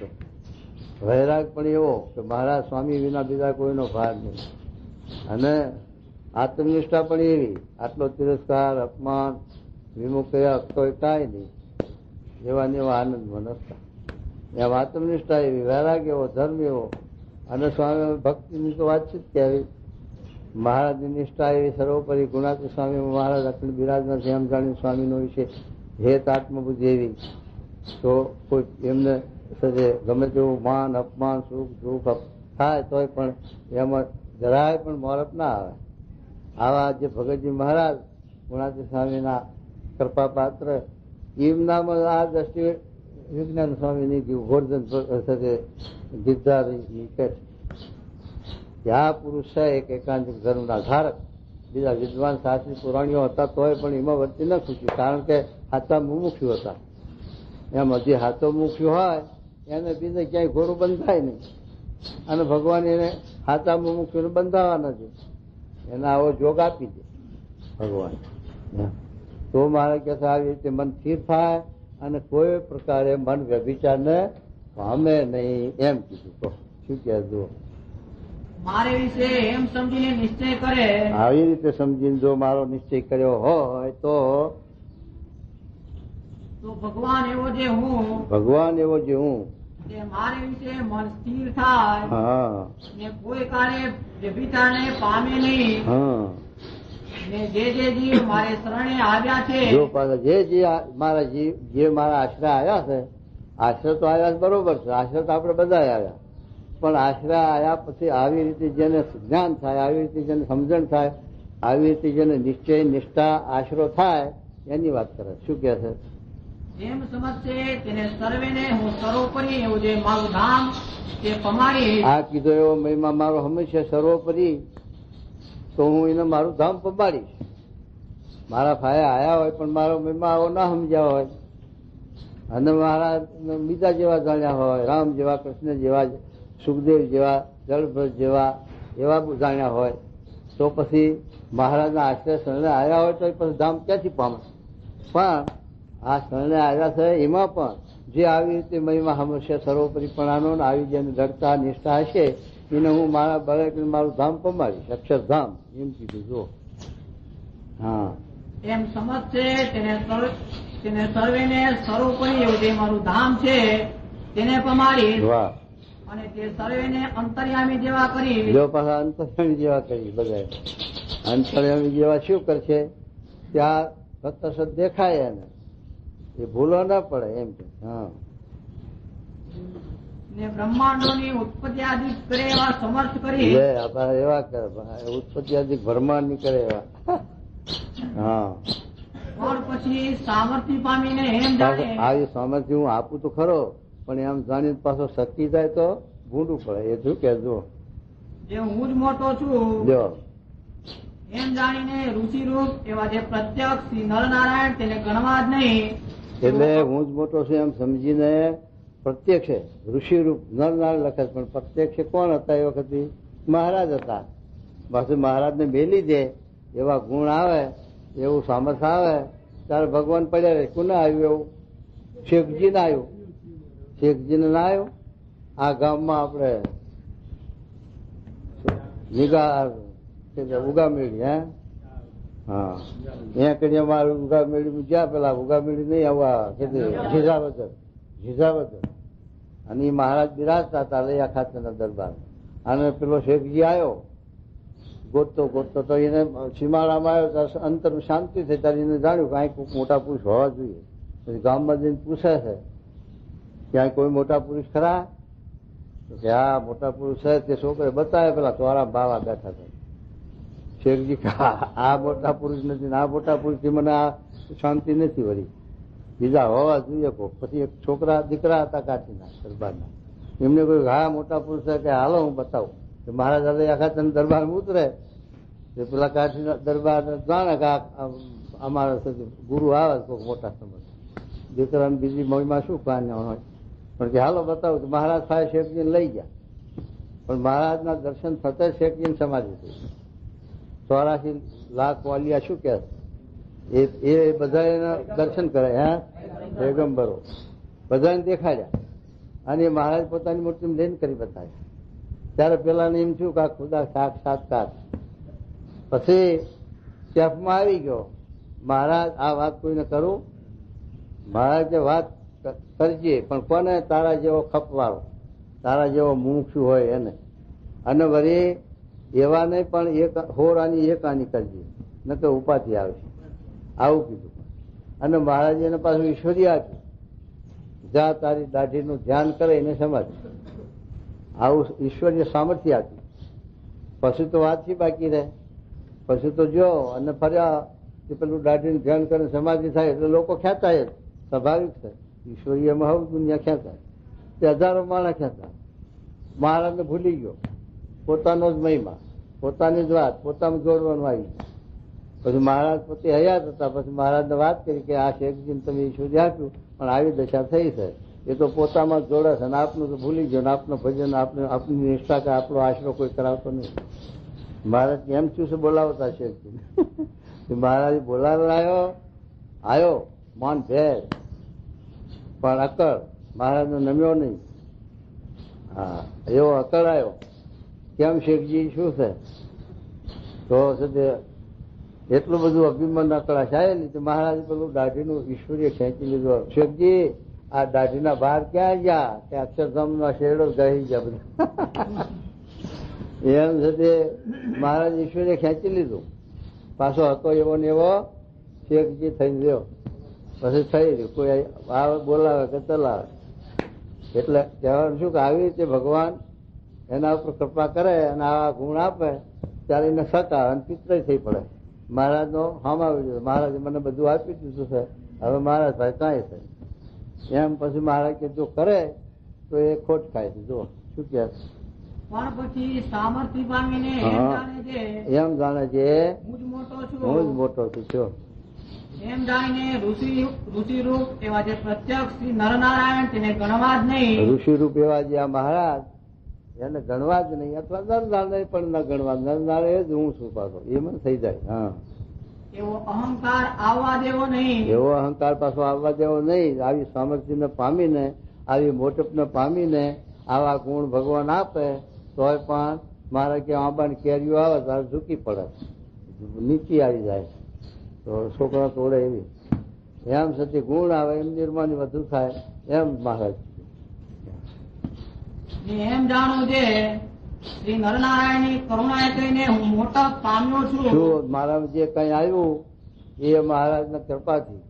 વૈરાગ પણ એવો કે મહારાજ સ્વામી વિના બીજા કોઈનો ભાર નહીં, અને આત્મનિષ્ઠા પણ એવી, આટલો તિરસ્કાર, અપમાન, વિમુખ કર્યા તો કાંઈ નહીં, એવા ને એવા આનંદમાં નતા. એમ આત્મનિષ્ઠા એવી, વૈરાગ એવો, ધર્મ એવો. અને સ્વામી ભક્તિની તો વાતચીત કહેવી. મહારાજની નિષ્ઠા એવી સર્વોપરી ગુણાતી સ્વામી મહારાજ અખંડ બિરાજના છે એમ જાણી સ્વામીનો વિશે હેત આત્મબુદ્ધિ એવી, તો કોઈ એમને ગમે તેવું માન, અપમાન, સુખ દુઃખ થાય તોય પણ એમાં જરાય પણ મોરપ ના આવે. આવા જે ભગતજી મહારાજ ગુણાતી સ્વામીના કૃપા પાત્ર, એમનામાં આ દ્રષ્ટિએ વિજ્ઞાન સ્વામીની ગોર્ધન સાથે ગીધારી કે આ પુરુષ છે એક એકાંતિક ધર્મના ધારક, બીજા વિદ્વાન શાસ્ત્રી પુરાણીઓ હતા તોય પણ એમાં વર્તી ન ખુશ્યું, કારણ કે હાથા મુમુક્ષુ હતા. એમ હજી હાથો મુખ્યું હોય એને બીજે ક્યાંય ઘોડું બંધાય નહીં, અને ભગવાન એને હાથા મુમુક્ષુને બંધાવા નથી, એને આવો જોગ આપી દે ભગવાન. તો મારે કે આવી રીતે મન સ્થિર થાય અને કોઈ પ્રકારે મન વ્યભિચારને પામે નહીં એમ કીધું. તો શું કહે જો મારે વિશે એમ સમજીને નિશ્ચય કરે, આવી રીતે સમજીને જો મારો નિશ્ચય કર્યો હોય તો ભગવાન એવો જે હું, ભગવાન એવો જે હું, તે મારે વિશે મન સ્થિર થાય હા, ને કોઈ કાળે વ્યભિચારને પામે નહીં. હા, ને જે જીવ મારે શરણે આવ્યા છે, જો પાછા જે મારા આશરા આવ્યા છે, આશરે તો આવ્યા બરોબર છે, આશરે તો આપણે બધા આવ્યા, પણ આશરા આવ્યા પછી આવી રીતે જેને જ્ઞાન થાય, આવી રીતે જેને સમજણ થાય, આવી રીતે જેને નિશ્ચય નિષ્ઠા આશરો થાય એની વાત કરે. શું કે છે? એમ સમજશે તેને સર્વેને હું સર્વોપરી એવું જે મારું ધામ તે પમાડી. આ કીધો એવો મહિમા મારો હંમેશા સર્વોપરી, તો હું એને મારું ધામ પમાડીશ. મારા ફાયા આયા હોય પણ મારો મહિમા આવો ના સમજ્યા હોય, અને મારા બીજા જેવા જાણ્યા હોય, રામ જેવા, કૃષ્ણ જેવા, સુખદેવ જેવા, જળભર જેવા, એવા જાણ્યા હોય, તો પછી મહારાજના આશ્રય શરણે આવ્યા હોય તો પછી ધામ ક્યાંથી પામે? પણ આ શરણે આવ્યા છે એમાં પણ જે આવી રીતે મહિમા હંમેશા સર્વોપરીપણાનો આવી જેને દૃઢતા નિષ્ઠા હશે એને હું મારા બળે મારું ધામ પમાડીશ, અક્ષરધામ એમ કીધું. જો હા, એમ સમજશે તેને સર્વેને સર્વોપરી એવું જે મારું ધામ છે તેને પમાડી. વાહ. અને તે સર્વેને અંતર્યામી જેવા કરી. જો પાછા અંતર્યામી જેવા કરી. બધા અંતર્યામી જેવા શું કરશે? ત્યાં સતત દેખાય એને, એ ભૂલો ના પડે એમ કે. હા, ને બ્રહ્માંડોની ઉત્પત્તિ આદિ કરે એવા સમર્થ કરી. એવા કરે ઉત્પત્તિ આદિ બ્રહ્માંડ ની કરે એવા. હા, પણ પછી સામર્થ્ય પામીને એમ જાણે. આવી સામર્થ્ય હું આપું તો ખરો, પણ એમ જાણીને પાછો શક્તિ જાય તો ભૂંડું પડે. એ શું કેજો? જે હું જ મોટો છું જો એમ જાણીને ઋષિરૂપ એવા જે પ્રત્યક્ષ શ્રી નરનારાયણ તેને ગણવા જ નહીં. એટલે હું જ મોટો છું એમ સમજીને પ્રત્યક્ષ ઋષિરૂપ નરનારાયણ લખે, પણ પ્રત્યક્ષ કોણ હતા? એ વખતે મહારાજ હતા. પાછું મહારાજને મેલી દે એવા ગુણ આવે, એવું સામર્થ્ય આવે ત્યારે ભગવાન પડ્યા રહે. કોને આવ્યું એવું? શેખજી ને આવ્યું. શેખજીને ના આવ્યું? આ ગામમાં આપણે ઉગા મેળી, હે હા, અહીંયા કરી અમારું ઉગા મેળી જ્યાં પેલા ઉગા મેળી નહીં આવવા ઝીઝાવદર, અને એ મહારાજ બિરાજતા હતા લૈયા ખાતરના દરબાર. અને પેલો શેખજી આવ્યો ગોતતો તો એને સીમાડામાં આવ્યો ત્યારે અંતર શાંતિ થઈ, ત્યારે એને જાણ્યું કે અહીં કોઈ મોટા પુરુષ હોવા જોઈએ. પછી ગામમાં જઈને પૂછે છે ક્યાંય કોઈ મોટા પુરુષ ખરા? કે હા મોટા પુરુષ છે. તે છોકરે બતાવે પેલા ચોરા બાવા બેઠા હતા. શેખજી આ મોટા પુરુષ નથી, આ મોટા પુરુષ થી મને આ શાંતિ નથી વળી, બીજા હોવા જોઈએ. પછી એક છોકરા દીકરા હતા કાઠીના દરબારના, એમને કોઈ હા મોટા પુરુષ છે કે હાલો હું બતાવું. મહારાજ હવે આખા તને દરબારમાં ઉતરે, પેલા કાઠીના દરબાર જાણે કે અમારા ગુરુ આવે કોઈ મોટા સમજ, દીકરાને બીજી મહિમા શું કાન હોય, પણ કે હાલો બતાવું. તો મહારાજ સાહેબ શેખજીને લઈ ગયા, પણ મહારાજના દર્શન થતા શેખજીની સમાધિ થઈ. 84 લાખ વાલિયા શું કે એ બધા એના દર્શન કરે, હે પેગમ્બરો બધાને દેખાડ્યા, અને મહારાજ પોતાની મૂર્તિ લઈને કરી બતાવ્યા. ત્યારે પેલાને એમ થયું કે આ ખુદા સાક્ષાત્કાર. પછી સ્ટેપમાં આવી ગયો મહારાજ આ વાત કોઈને કરું? મહારાજ કે વાત કરજે, પણ કોને? તારા જેવો ખપવાળો, તારા જેવો મુમુક્ષુ હોય એને, અને વળી એવા નહીં પણ એક હોરાની એક આની કરજે, ન તો ઉપાધિ આવશે. આવું કીધું. અને મહારાજે એને પાછું ઈશ્વરી આપ્યું, જા તારી દાઢીનું ધ્યાન કરે એને સમજ. આવું ઈશ્વરીય સામર્થ્ય આપ્યું. પછી તો વાતથી બાકી રહે. પછી તો જો અને ફર્યા કે પેલું દાઢીનું ધ્યાન કરે સમાધિ થાય એટલે લોકો ખેંચાય જ, સ્વાભાવિક છે. ઈશ્વરીયમાં હવે દુનિયા ખેંચાય, તે હજારો માણસ ખેંચાય. મહારાજને ભૂલી ગયો પોતાનો જ મહિમા, પોતાની જ વાત પોતાનું જોડવાનું આવી. પછી મહારાજ પોતે હયાત હતા. પછી મહારાજને વાત કરી કે આ શેખજીને તમે શોધી આપ્યું પણ આવી દશા થઈ છે. એ તો પોતામાં જ જોડે છે ને આપનું તો ભૂલી ગયો ને આપનું ભજન આપની નિષ્ઠા કે આપણો આશરો કોઈ કરાવતો નહીં. મહારાજ એમ શું છે બોલાવતા શેખજી મહારાજ બોલાવ્યો આવ્યો મન ભેર પણ અકળ મહારાજનો નમ્યો નહીં. હા એવો અકળ આવ્યો. કેમ શેખજી શું છે? તો એટલું બધું અભિમાન અકળાશ આવેલી તો મહારાજ પેલું દાઢીનું ઈશ્વરીય ખેંચી લીધું. શેખજી આ દાઢીના બહાર ક્યાં ગયા? કે અક્ષરધામ નો શેરડો ગઈ ગયા બધા એમ છે તે મહારાજ ઈશ્વરે ખેંચી લીધું. પાછો હતો એવો ને એવો શેખજી થઈને રહ્યો. પછી થઈ રહ્યું કોઈ આવે બોલાવે કે ચલાવે. એટલે કહેવાનું શું કે આવી રીતે ભગવાન એના ઉપર કૃપા કરે અને આવા ગુણ આપે ત્યારે એને સકા અને પિતરાય થઈ પડે. મહારાજ નો હામ આવી ગયો. મહારાજે મને બધું આપી દીધું છે, હવે મહારાજ ભાઈ કાંઈ છે એમ. પછી મહારાજ કે જો કરે તો એ ખોટ ખાય છે. જો શું કે પણ પછી સામર્થ્ય પામીને એમ જાણે છે હું જ મોટો છું. એમ જાણીને ઋષિરૂપ એવા જે પ્રત્યક્ષ શ્રી નરનારાયણ તેને ગણવા જ નહીં. ઋષિરૂપ એવા જે આ મહારાજ એને ગણવા જ નહીં અથવા નરનારાયણ પણ ન ગણવા. નરનારાયણ જ હું છું પાછો એમ થઈ જાય. હા એવો અહંકાર આવવા દેવો નહીં. એવો અહંકાર પાછો આવવા દેવો નહીં. આવી સામર્થ્યને પામીને આવી મોટપને પામીને આવા ગુણ ભગવાન આપે તોય પણ મારે કે આંબાની કેરીઓ આવે ત્યારે ઝૂકી પડે, નીચી આવી જાય તો છોકરા તોડે એવી. એમ સતી ગુણ આવે એમ નિર્માની વધુ થાય એમ મહારાજ. એમ જાણું છે શ્રી નરનારાયણ ની કરુણાએ કહીને હું મોટા પામ્યો છું. મારા જે કઈ આવ્યું એ મહારાજના કૃપાથી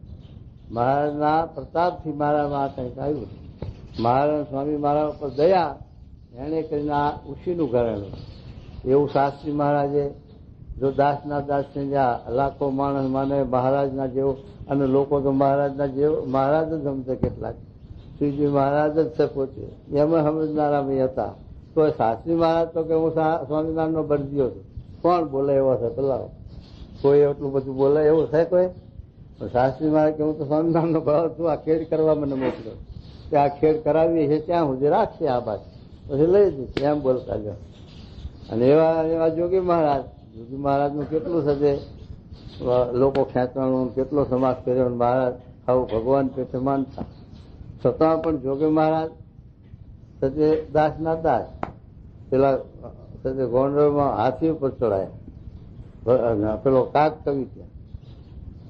મહારાજના પ્રતાપથી મારામાં કંઈક આવ્યું. મહારાજ સ્વામી મારા ઉપર દયા એને કરીને આ ઉશીનું ઘરેલું. એવું શાસ્ત્રી મહારાજે જો દાસના દાસ ને લાખો માણસ માને મહારાજના જેવો અને લોકો તો મહારાજના જેવો મહારાજ જ ગમશે કેટલાક. શ્રીજી મહારાજ જ છે પોતે એમાં સમજનારા હતા. તો શાસ્ત્રી મહારાજ તો કે હું સ્વામિનારાયણ નો બરજીયો છું. કોણ બોલે એવો છે પેલા કોઈ એટલું બધું બોલે એવું છે કોઈ? શાસ્ત્રી મહારાજ કે હું તો સ્વામિનારાયણ નો ભાવ છું. આ ખેડ કરવા મને મોકલ્યો કે આ ખેડ કરાવી છે ત્યાં સુધી રાખશે આ બાદ પછી લઈ જઈશ એમ બોલતા જાઓ. અને એવા જોગી મહારાજ નું કેટલું છે લોકો ખેંચવાનું કેટલો સમાજ કર્યો. મહારાજ આવું ભગવાન પેટે માનતા છતાં પણ જોગી મહારાજ સજે દાસ ના દાસ પેલા સજે ગોંડલમાં હાથી ઉપર ચડાયા. પેલો કાક કવિ ત્યાં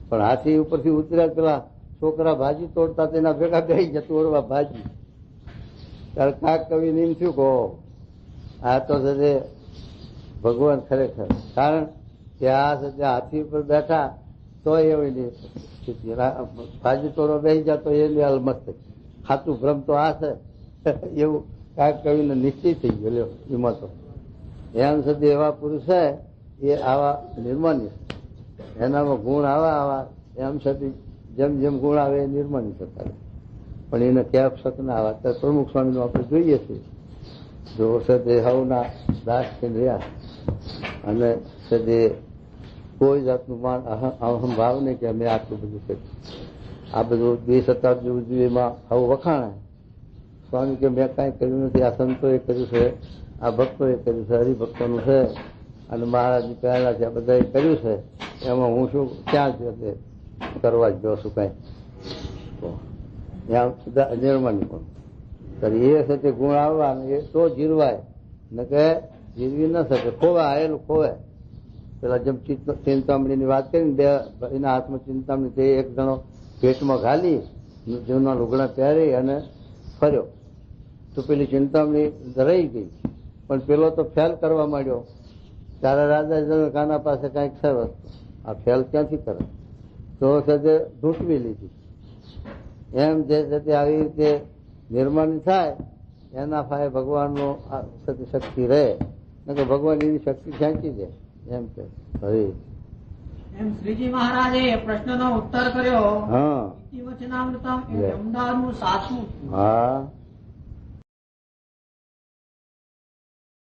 પણ હાથી ઉપરથી ઉતર્યા પેલા છોકરા ભાજી તોડતા તેના ભેગા બેસી ગયા તોડવા ભાજી. ત્યારે કાક કવિ નીમ થયું કહો આ તો સજે ભગવાન ખરેખર. કારણ કે આ સજે હાથી ઉપર બેઠા તો એવી સ્થિતિ ભાજી તોડવા બેસી જાય તો એની હાલમત થઈ. ખાતું ભ્રમ તો આ છે એવું કાક કવિને નિશ્ચય થઈ ગયો. એમાં તો એમ સદી એવા પુરુષ છે એ આવા નિર્માની એનામાં ગુણ આવા એમ સદી જેમ જેમ ગુણ આવે એ નિર્માની થતા. પણ એને ક્યાં શક ના આવે. ત્યારે પ્રમુખ સ્વામીનું આપણે જોઈએ છીએ જો સદે હવના દાસ થી રહ્યા અને સદે કોઈ જાતનું માન અહમ ભાવ નહીં કે અમે આટલું બધું કર્યું. આ બધું 2 શતાબ્દી ઉજવીમાં આવું વખાણે સ્વામી કે મેં કાંઈ કર્યું નથી. આ સંતોએ કર્યું છે, આ ભક્તોએ કર્યું છે, હરિભક્તોનું છે અને મહારાજની કહેલા છે આ બધાએ કર્યું છે. એમાં હું શું ક્યાં જ કરવા જ ગયો છું કાંઈ. તો ત્યાં બધા નિર્માની પણ એ છે તે ગુણ આવવા એ તો જીરવાય ને કે જીરવી ન શકે. ખોવે આવેલું ખોવે. પેલા જેમ ચિંતામણીની વાત કરીને બે એના હાથમાં ચિંતામણી તે એક જણો પેટમાં ઘાલી જૂના લુગડા પહેરી અને ફર્યો તો પેલી ચિંતામણી રહી ગઈ. પણ પેલો તો ફેલ કરવા માંડ્યો. ત્યારે રાજા કાના પાસે કઈક છે વસ્તુ આ ફેલ ક્યાંથી કરે તો સજે ઢૂંટવી લીધી. એમ જે છે આવી રીતે નિર્માણ થાય એના ફાયે ભગવાનનો શક્તિ રહે ને કે ભગવાન એની શક્તિ ખેંચી દે એમ કે હરી. એમ શ્રીજી મહારાજે પ્રશ્નનો ઉત્તર કર્યો. હા વચનામૃતમ અમદાવાદનું સાચું. હા